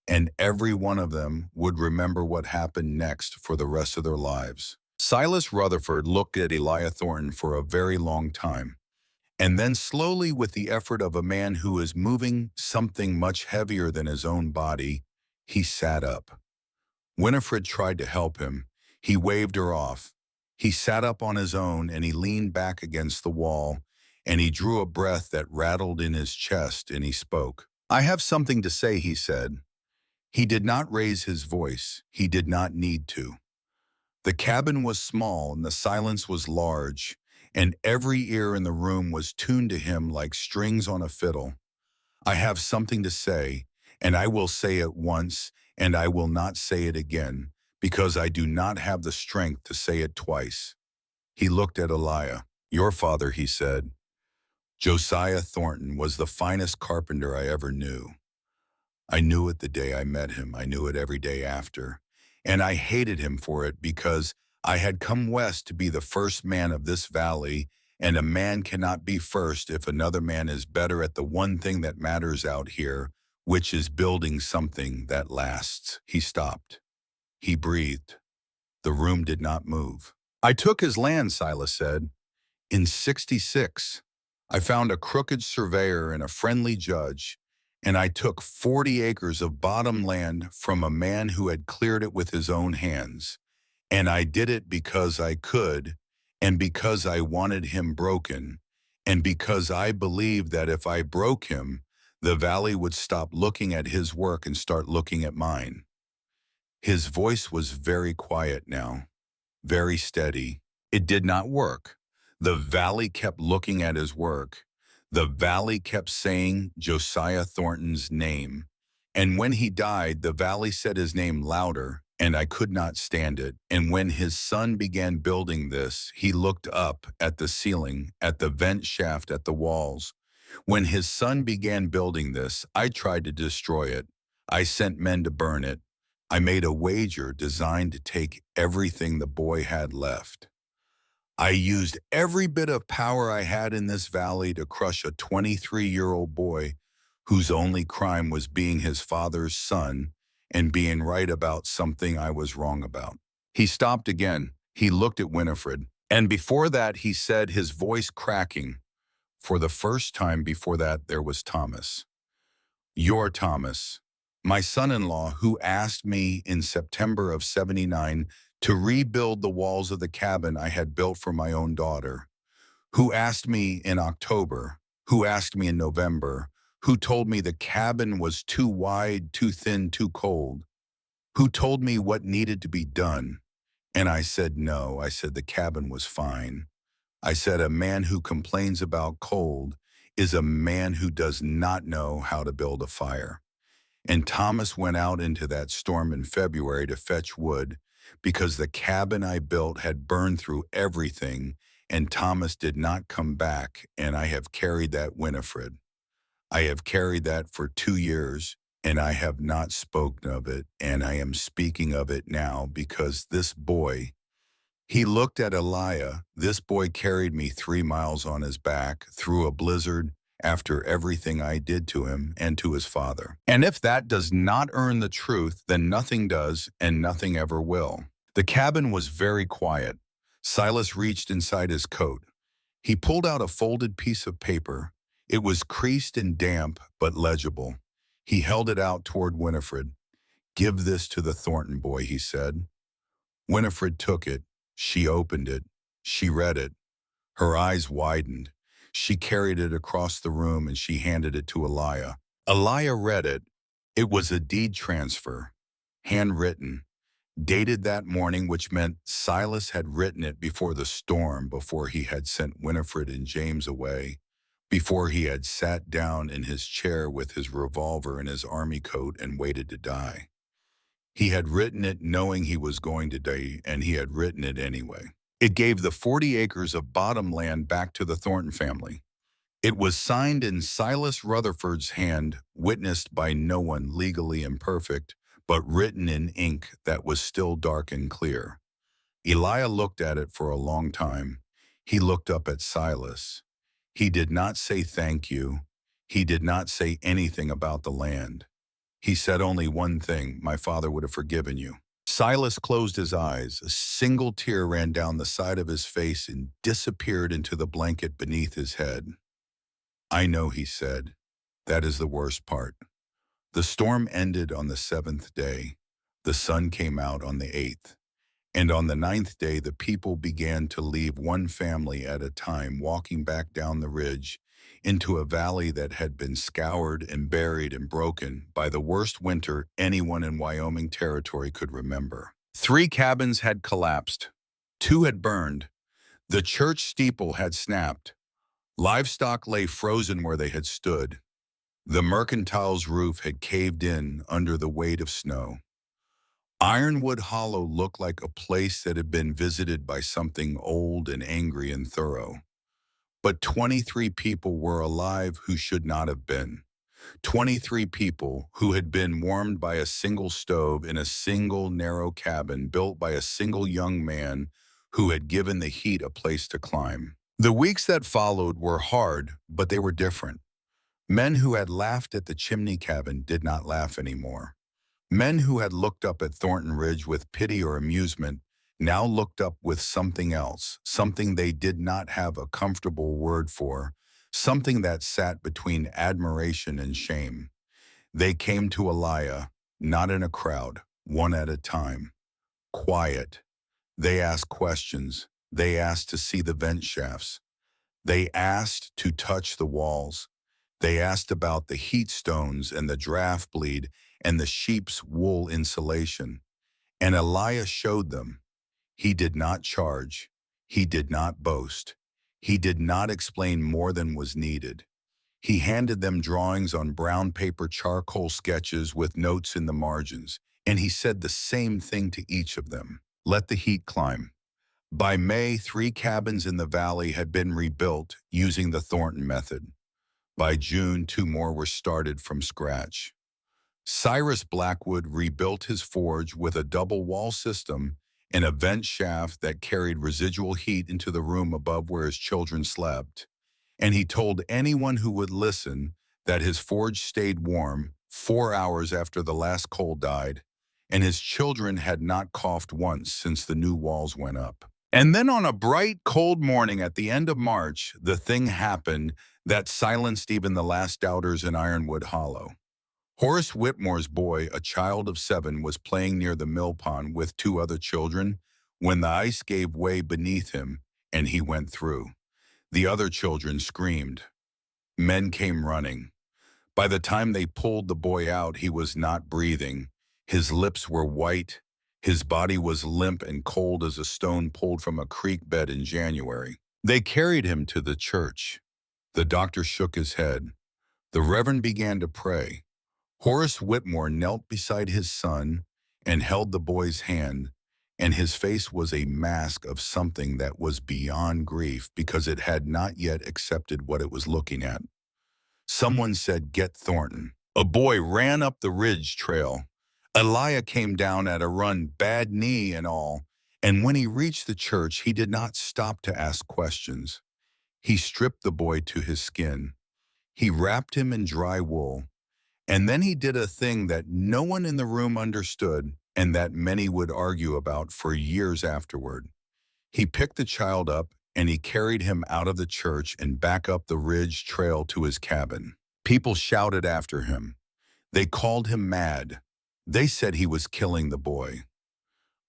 And every one of them would remember what happened next for the rest of their lives. Silas Rutherford looked at Elijah Thornton for a very long time. And then slowly, with the effort of a man who is moving something much heavier than his own body, he sat up. Winifred tried to help him. He waved her off. He sat up on his own, and he leaned back against the wall, and he drew a breath that rattled in his chest, and he spoke. "I have something to say," he said. He did not raise his voice. He did not need to. The cabin was small, and the silence was large, and every ear in the room was tuned to him like strings on a fiddle. "I have something to say, and I will say it once, and I will not say it again, because I do not have the strength to say it twice." He looked at Elijah. "Your father," he said, "Josiah Thornton, was the finest carpenter I ever knew. I knew it the day I met him. I knew it every day after. And I hated him for it because I had come west to be the first man of this valley, and a man cannot be first if another man is better at the one thing that matters out here, which is building something that lasts. He stopped. He breathed. The room did not move. I took his land, Silas said. In '66, I found a crooked surveyor and a friendly judge, and I took 40 acres of bottom land from a man who had cleared it with his own hands. And I did it because I could, and because I wanted him broken, and because I believed that if I broke him, the valley would stop looking at his work and start looking at mine. His voice was very quiet now, very steady. It did not work. The valley kept looking at his work. The valley kept saying Josiah Thornton's name. And when he died, the valley said his name louder, and I could not stand it. And when his son began building this, he looked up at the ceiling, at the vent shaft, at the walls. When his son began building this, I tried to destroy it. I sent men to burn it. I made a wager designed to take everything the boy had left. I used every bit of power I had in this valley to crush a 23-year-old boy whose only crime was being his father's son and being right about something I was wrong about. He stopped again. He looked at Winifred. And before that, he said, his voice cracking. For the first time before that, there was Thomas. You're Thomas, my son-in-law, who asked me in September of '79 to rebuild the walls of the cabin I had built for my own daughter, who asked me in October, who asked me in November, who told me the cabin was too wide, too thin, too cold, who told me what needed to be done. And I said no. I said the cabin was fine. I said a man who complains about cold is a man who does not know how to build a fire. And Thomas went out into that storm in February to fetch wood because the cabin I built had burned through everything, and Thomas did not come back, and I have carried that, Winifred. I have carried that for 2 years, and I have not spoken of it, and I am speaking of it now because this boy, he looked at Eliah. This boy carried me 3 miles on his back through a blizzard after everything I did to him and to his father. And if that does not earn the truth, then nothing does and nothing ever will. The cabin was very quiet. Silas reached inside his coat. He pulled out a folded piece of paper. It was creased and damp, but legible. He held it out toward Winifred. Give this to the Thornton boy, he said. Winifred took it. She opened it. She read it. Her eyes widened. She carried it across the room and she handed it to Eliah. Eliah read it. It was a deed transfer, handwritten, dated that morning, which meant Silas had written it before the storm, before he had sent Winifred and James away, before he had sat down in his chair with his revolver and his army coat and waited to die. He had written it knowing he was going to die, and he had written it anyway. It gave the 40 acres of bottom land back to the Thornton family. It was signed in Silas Rutherford's hand, witnessed by no one, legally imperfect, but written in ink that was still dark and clear. Eliah looked at it for a long time. He looked up at Silas. He did not say thank you. He did not say anything about the land. He said only one thing: my father would have forgiven you. Silas closed his eyes. A single tear ran down the side of his face and disappeared into the blanket beneath his head. I know, he said. That is the worst part. The storm ended on the 7th day. The sun came out on the 8th. And on the 9th day, the people began to leave, one family at a time, walking back down the ridge into a valley that had been scoured and buried and broken by the worst winter anyone in Wyoming territory could remember. 3 cabins had collapsed. 2 had burned. The church steeple had snapped. Livestock lay frozen where they had stood. The mercantile's roof had caved in under the weight of snow. Ironwood Hollow looked like a place that had been visited by something old and angry and thorough. But 23 people were alive who should not have been. 23 people who had been warmed by a single stove in a single narrow cabin built by a single young man who had given the heat a place to climb. The weeks that followed were hard, but they were different. Men who had laughed at the chimney cabin did not laugh anymore. Men who had looked up at Thornton Ridge with pity or amusement now looked up with something else, something they did not have a comfortable word for, something that sat between admiration and shame. They came to Elia, not in a crowd, one at a time, quiet. They asked questions. They asked to see the vent shafts. They asked to touch the walls. They asked about the heat stones and the draft bleed and the sheep's wool insulation. And Elia showed them. He did not charge. He did not boast. He did not explain more than was needed. He handed them drawings on brown paper charcoal sketches with notes in the margins, and he said the same thing to each of them. Let the heat climb. By May, 3 cabins in the valley had been rebuilt using the Thornton method. By June, 2 more were started from scratch. Cyrus Blackwood rebuilt his forge with a double wall system and a vent shaft that carried residual heat into the room above where his children slept. And he told anyone who would listen that his forge stayed warm 4 hours after the last coal died, and his children had not coughed once since the new walls went up. And then on a bright, cold morning at the end of March, the thing happened that silenced even the last doubters in Ironwood Hollow. Horace Whitmore's boy, a child of 7, was playing near the mill pond with 2 other children when the ice gave way beneath him and he went through. The other children screamed. Men came running. By the time they pulled the boy out, he was not breathing. His lips were white. His body was limp and cold as a stone pulled from a creek bed in January. They carried him to the church. The doctor shook his head. The reverend began to pray. Horace Whitmore knelt beside his son and held the boy's hand, and his face was a mask of something that was beyond grief because it had not yet accepted what it was looking at. Someone said, "Get Thornton." A boy ran up the ridge trail. Elia came down at a run, bad knee and all, and when he reached the church, he did not stop to ask questions. He stripped the boy to his skin. He wrapped him in dry wool. And then he did a thing that no one in the room understood and that many would argue about for years afterward. He picked the child up and he carried him out of the church and back up the ridge trail to his cabin. People shouted after him. They called him mad. They said he was killing the boy.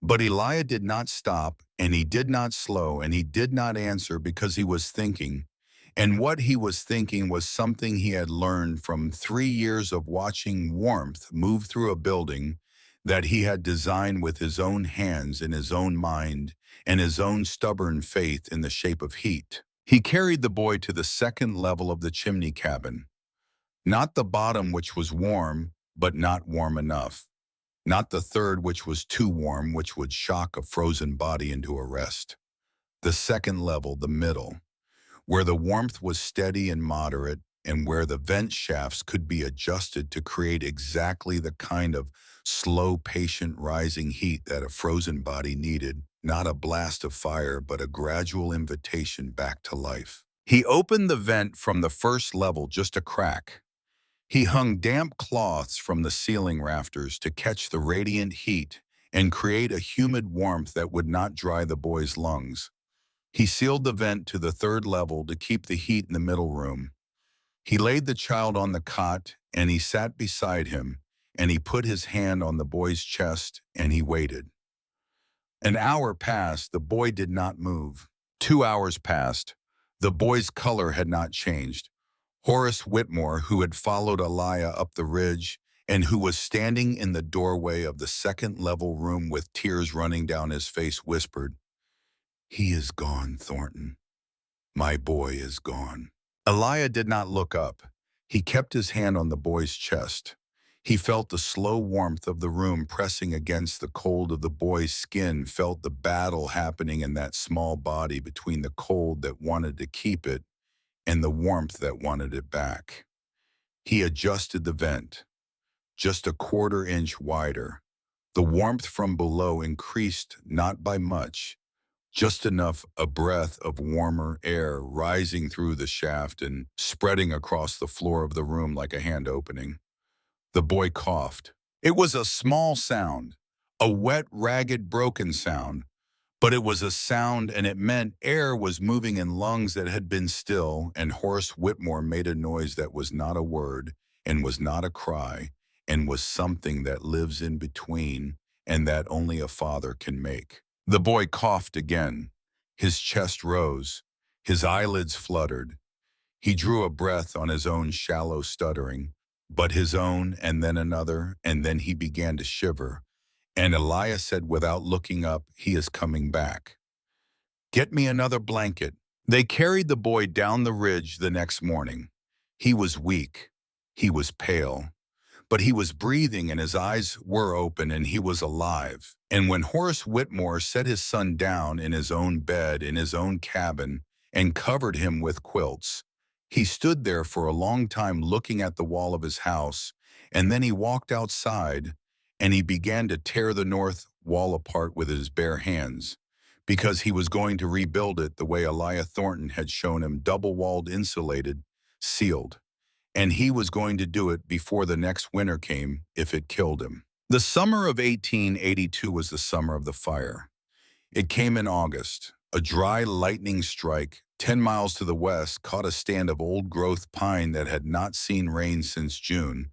But Elia did not stop, and he did not slow, and he did not answer because he was thinking. And what he was thinking was something he had learned from 3 years of watching warmth move through a building that he had designed with his own hands and his own mind and his own stubborn faith in the shape of heat. He carried the boy to the 2nd level of the chimney cabin. Not the bottom, which was warm, but not warm enough. Not the 3rd, which was too warm, which would shock a frozen body into a rest. The 2nd level, the middle, where the warmth was steady and moderate, and where the vent shafts could be adjusted to create exactly the kind of slow, patient rising heat that a frozen body needed, not a blast of fire, but a gradual invitation back to life. He opened the vent from the 1st level just a crack. He hung damp cloths from the ceiling rafters to catch the radiant heat and create a humid warmth that would not dry the boy's lungs. He sealed the vent to the 3rd level to keep the heat in the middle room. He laid the child on the cot, and he sat beside him, and he put his hand on the boy's chest, and he waited. An hour passed, the boy did not move. 2 hours passed. The boy's color had not changed. Horace Whitmore, who had followed Elia up the ridge and who was standing in the doorway of the 2nd level room with tears running down his face, whispered, "He is gone, Thornton. My boy is gone." Elia did not look up. He kept his hand on the boy's chest. He felt the slow warmth of the room pressing against the cold of the boy's skin, felt the battle happening in that small body between the cold that wanted to keep it and the warmth that wanted it back. He adjusted the vent, just a quarter-inch wider. The warmth from below increased not by much, just enough a breath of warmer air rising through the shaft and spreading across the floor of the room like a hand opening. The boy coughed. It was a small sound, a wet, ragged, broken sound, but it was a sound and it meant air was moving in lungs that had been still, and Horace Whitmore made a noise that was not a word and was not a cry and was something that lives in between and that only a father can make. The boy coughed again. His chest rose. His eyelids fluttered. He drew a breath on his own shallow stuttering, but his own and then another, and then he began to shiver. And Elias said without looking up, "He is coming back. Get me another blanket." They carried the boy down the ridge the next morning. He was weak. He was pale. But he was breathing and his eyes were open and he was alive. And when Horace Whitmore set his son down in his own bed in his own cabin and covered him with quilts, he stood there for a long time looking at the wall of his house, and then he walked outside and he began to tear the north wall apart with his bare hands, because he was going to rebuild it the way Elijah Thornton had shown him, double-walled, insulated, sealed. And he was going to do it before the next winter came if it killed him. The summer of 1882 was the summer of the fire. It came in August. A dry lightning strike 10 miles to the west caught a stand of old-growth pine that had not seen rain since June,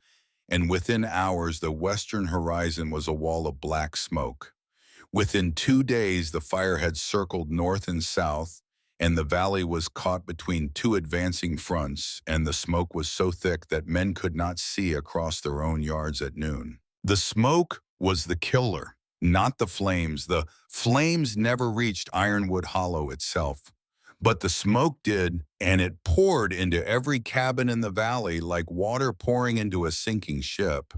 and within hours the western horizon was a wall of black smoke. Within 2 days the fire had circled north and south, and the valley was caught between two advancing fronts, and the smoke was so thick that men could not see across their own yards at noon. The smoke was the killer, not the flames. The flames never reached Ironwood Hollow itself, but the smoke did, and it poured into every cabin in the valley like water pouring into a sinking ship.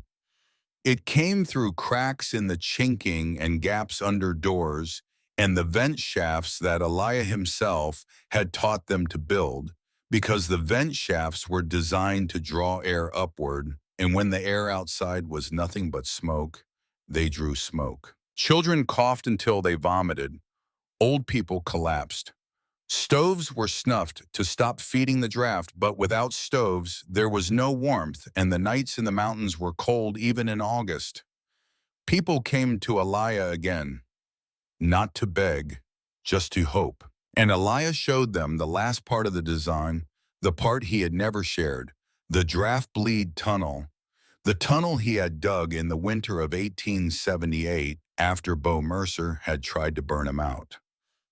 It came through cracks in the chinking and gaps under doors and the vent shafts that Elijah himself had taught them to build, because the vent shafts were designed to draw air upward, and when the air outside was nothing but smoke, they drew smoke. Children coughed until they vomited. Old people collapsed. Stoves were snuffed to stop feeding the draft, but without stoves, there was no warmth, and the nights in the mountains were cold even in August. People came to Elijah again, not to beg, just to hope. And Elijah showed them the last part of the design, the part he had never shared, the draft bleed tunnel, the tunnel he had dug in the winter of 1878 after Bo Mercer had tried to burn him out.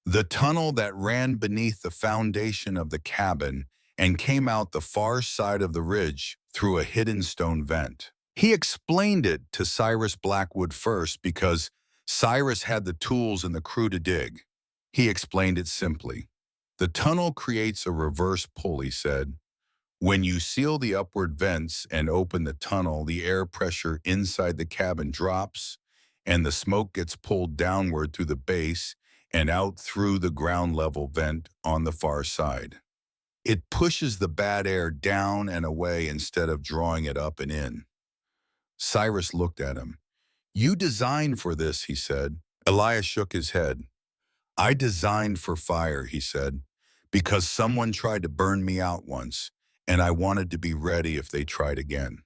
The tunnel that ran beneath the foundation of the cabin and came out the far side of the ridge through a hidden stone vent. He explained it to Cyrus Blackwood first because Cyrus had the tools and the crew to dig. He explained it simply. The tunnel creates a reverse pull, he said. When you seal the upward vents and open the tunnel, the air pressure inside the cabin drops, and the smoke gets pulled downward through the base and out through the ground level vent on the far side. It pushes the bad air down and away instead of drawing it up and in. Cyrus looked at him. "You designed for this," he said. Elias shook his head. "I designed for fire," he said, "because someone tried to burn me out once, and I wanted to be ready if they tried again.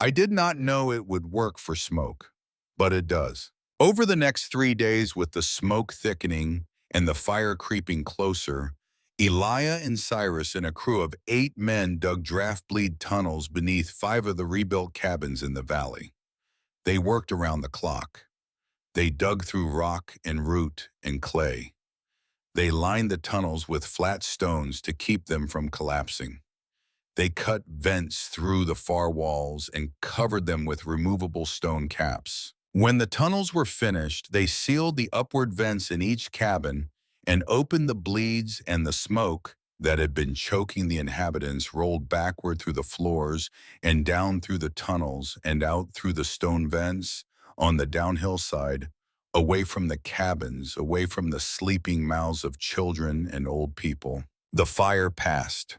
I did not know it would work for smoke, but it does." Over the next 3 days, with the smoke thickening and the fire creeping closer, Elijah and Cyrus and a crew of 8 men dug draft bleed tunnels beneath 5 of the rebuilt cabins in the valley. They worked around the clock. They dug through rock and root and clay. They lined the tunnels with flat stones to keep them from collapsing. They cut vents through the far walls and covered them with removable stone caps. When the tunnels were finished, they sealed the upward vents in each cabin and opened the bleeds, and the smoke that had been choking the inhabitants rolled backward through the floors and down through the tunnels and out through the stone vents on the downhill side, away from the cabins, away from the sleeping mouths of children and old people. The fire passed.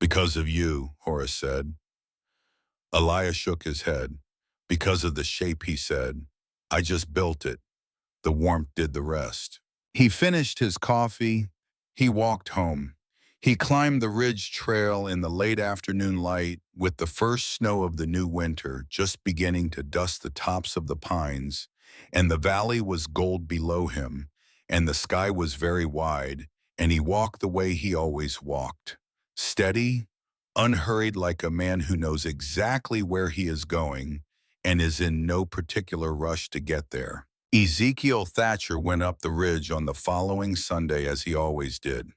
Because of you, Horace said. Elias shook his head. Because of the shape, he said. I just built it. The warmth did the rest. He finished his coffee. He walked home. He climbed the ridge trail in the late afternoon light with the first snow of the new winter just beginning to dust the tops of the pines, and the valley was gold below him, and the sky was very wide, and he walked the way he always walked, steady, unhurried like a man who knows exactly where he is going and is in no particular rush to get there. Ezekiel Thatcher went up the ridge on the following Sunday as he always did.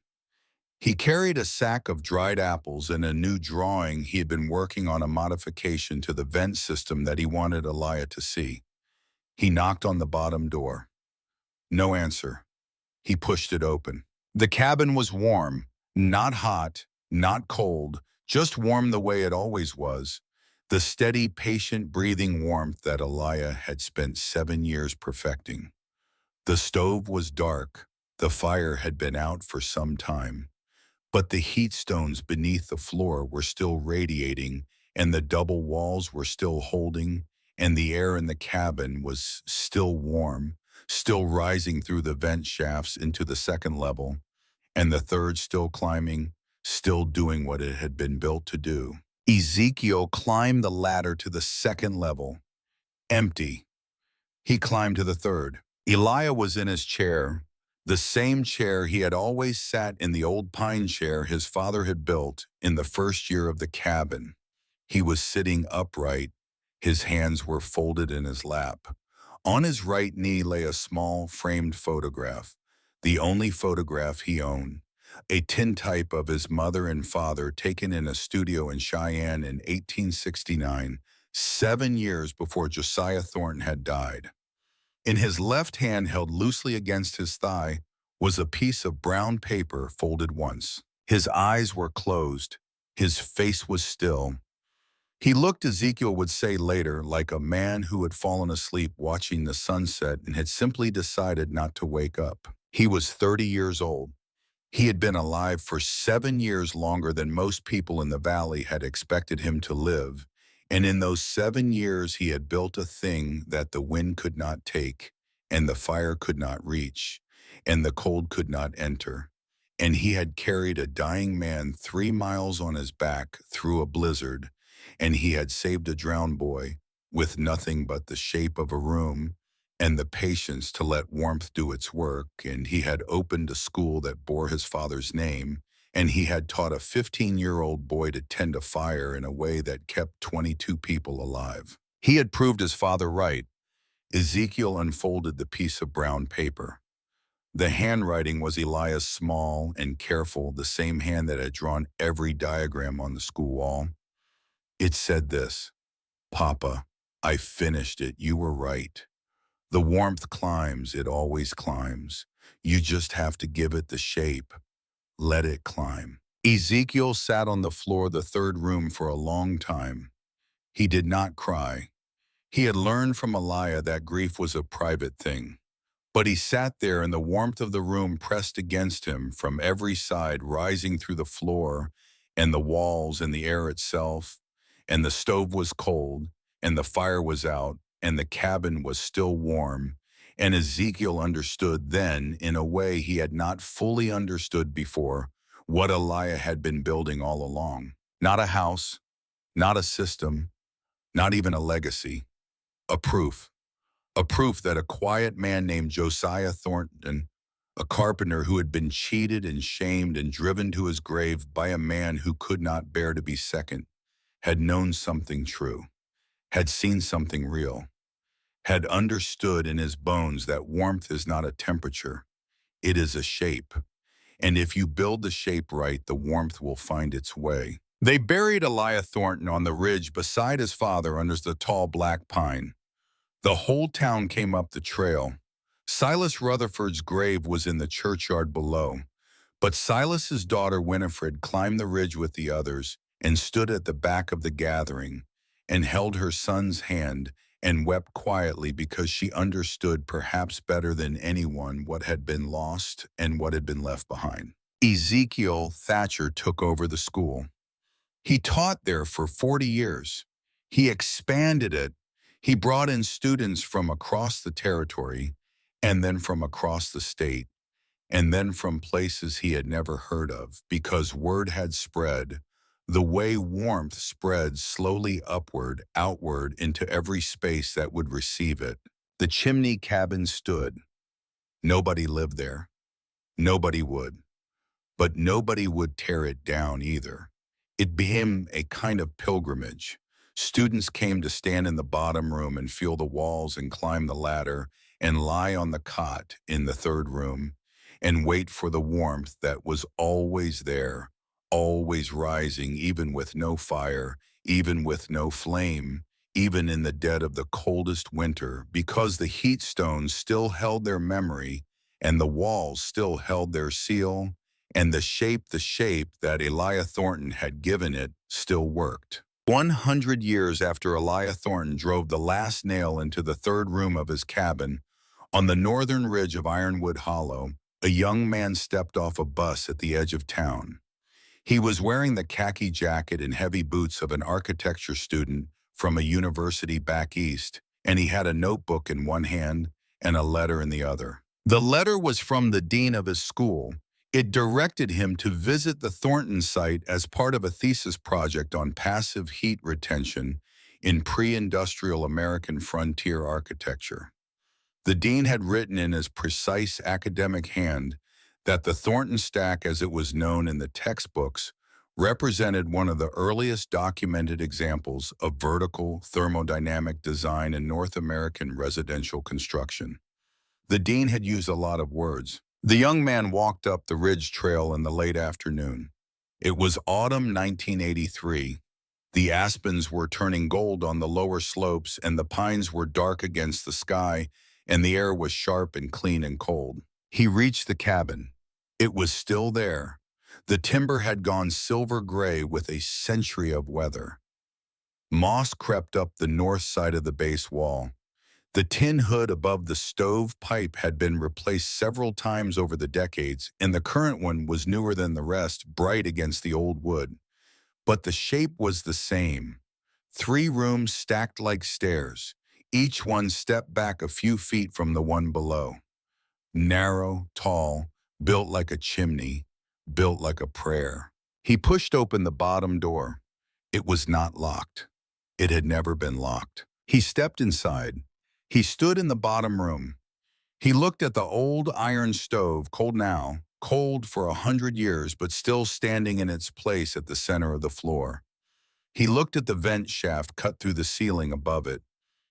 He carried a sack of dried apples and a new drawing. He had been working on a modification to the vent system that he wanted Eliah to see. He knocked on the bottom door. No answer. He pushed it open. The cabin was warm, not hot, not cold, just warm the way it always was. The steady, patient breathing warmth that Eliah had spent 7 years perfecting. The stove was dark. The fire had been out for some time. But the heat stones beneath the floor were still radiating, and the double walls were still holding, and the air in the cabin was still warm, still rising through the vent shafts into the second level, and the third still climbing, still doing what it had been built to do. Ezekiel climbed the ladder to the second level. Empty. He climbed to the third. Eliah was in his chair, the same chair he had always sat in, the old pine chair his father had built in the first year of the cabin. He was sitting upright. His hands were folded in his lap. On his right knee lay a small framed photograph, the only photograph he owned, a tintype of his mother and father taken in a studio in Cheyenne in 1869, 7 years before Josiah Thornton had died. In his left hand, held loosely against his thigh, was a piece of brown paper folded once. His eyes were closed. His face was still. He looked, Ezekiel would say later, like a man who had fallen asleep watching the sunset and had simply decided not to wake up. He was 30 years old. He had been alive for 7 years, longer than most people in the valley had expected him to live, and in those 7 years he had built a thing that the wind could not take, and the fire could not reach, and the cold could not enter. And he had carried a dying man 3 miles on his back through a blizzard, and he had saved a drowned boy with nothing but the shape of a room and the patience to let warmth do its work, and he had opened a school that bore his father's name, and he had taught a 15-year-old boy to tend a fire in a way that kept 22 people alive. He had proved his father right. Ezekiel unfolded the piece of brown paper. The handwriting was Eliah's, small and careful, the same hand that had drawn every diagram on the school wall. It said this: "Papa, I finished it. You were right. The warmth climbs, it always climbs. You just have to give it the shape. Let it climb." Ezekiel sat on the floor of the third room for a long time. He did not cry. He had learned from Eliah that grief was a private thing. But he sat there, and the warmth of the room pressed against him from every side, rising through the floor and the walls and the air itself. And the stove was cold, and the fire was out, and the cabin was still warm. And Ezekiel understood then, in a way he had not fully understood before, what Eliah had been building all along. Not a house, not a system, not even a legacy. A proof. A proof that a quiet man named Josiah Thornton, a carpenter who had been cheated and shamed and driven to his grave by a man who could not bear to be second, had known something true, had seen something real, had understood in his bones that warmth is not a temperature, it is a shape. And if you build the shape right, the warmth will find its way. They buried Eliah Thornton on the ridge beside his father under the tall black pine. The whole town came up the trail. Silas Rutherford's grave was in the churchyard below, but Silas's daughter Winifred climbed the ridge with the others and stood at the back of the gathering and held her son's hand and wept quietly because she understood perhaps better than anyone what had been lost and what had been left behind. Ezekiel Thatcher took over the school. He taught there for 40 years. He expanded it. He brought in students from across the territory, and then from across the state, and then from places he had never heard of, because word had spread, the way warmth spreads slowly upward, outward into every space that would receive it. The chimney cabin stood. Nobody lived there. Nobody would. But nobody would tear it down either. It became a kind of pilgrimage. Students came to stand in the bottom room and feel the walls and climb the ladder and lie on the cot in the third room and wait for the warmth that was always there, always rising, even with no fire, even with no flame, even in the dead of the coldest winter, because the heat stones still held their memory and the walls still held their seal, and the shape that Elijah Thornton had given it still worked. 100 years after Elijah Thornton drove the last nail into the third room of his cabin, on the northern ridge of Ironwood Hollow, a young man stepped off a bus at the edge of town. He was wearing the khaki jacket and heavy boots of an architecture student from a university back east, and he had a notebook in one hand and a letter in the other. The letter was from the dean of his school. It directed him to visit the Thornton site as part of a thesis project on passive heat retention in pre-industrial American frontier architecture. The dean had written in his precise academic hand that the Thornton stack, as it was known in the textbooks, represented one of the earliest documented examples of vertical thermodynamic design in North American residential construction. The dean had used a lot of words. The young man walked up the ridge trail in the late afternoon. It was autumn 1983. The aspens were turning gold on the lower slopes, and the pines were dark against the sky, and the air was sharp and clean and cold. He reached the cabin. It was still there. The timber had gone silver gray with a century of weather. Moss crept up the north side of the base wall. The tin hood above the stove pipe had been replaced several times over the decades, and the current one was newer than the rest, bright against the old wood. But the shape was the same. 3 rooms stacked like stairs, each one stepped back a few feet from the one below. Narrow, tall, built like a chimney, built like a prayer. He pushed open the bottom door. It was not locked. It had never been locked. He stepped inside. He stood in the bottom room. He looked at the old iron stove, cold now, cold for 100 years, but still standing in its place at the center of the floor. He looked at the vent shaft cut through the ceiling above it.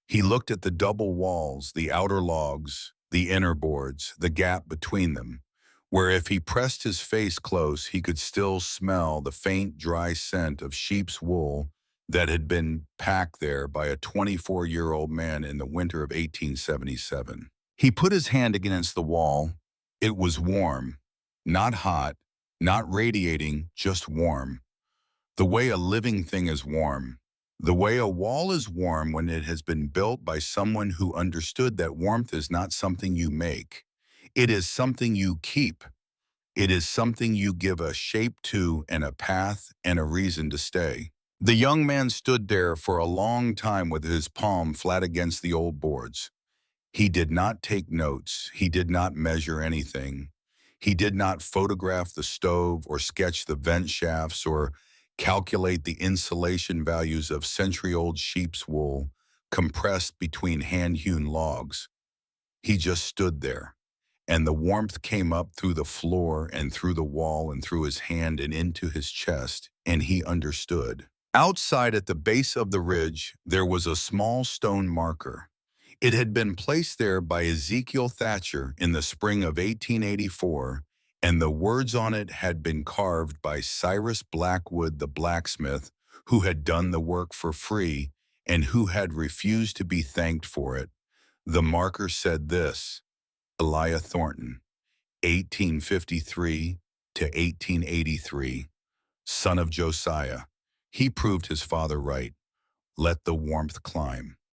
He looked at the double walls, the outer logs, the inner boards, the gap between them, where if he pressed his face close, he could still smell the faint, dry scent of sheep's wool that had been packed there by a 24-year-old man in the winter of 1877. He put his hand against the wall. It was warm, not hot, not radiating, just warm. The way a living thing is warm. The way a wall is warm when it has been built by someone who understood that warmth is not something you make. It is something you keep. It is something you give a shape to and a path and a reason to stay. The young man stood there for a long time with his palm flat against the old boards. He did not take notes. He did not measure anything. He did not photograph the stove or sketch the vent shafts or calculate the insulation values of century-old sheep's wool compressed between hand-hewn logs. He just stood there, and the warmth came up through the floor and through the wall and through his hand and into his chest, and he understood. Outside at the base of the ridge, there was a small stone marker. It had been placed there by Ezekiel Thatcher in the spring of 1884, and the words on it had been carved by Cyrus Blackwood the blacksmith, who had done the work for free and who had refused to be thanked for it. The marker said this: Elijah Thornton, 1853 to 1883, son of Josiah. He proved his father right. Let the warmth climb.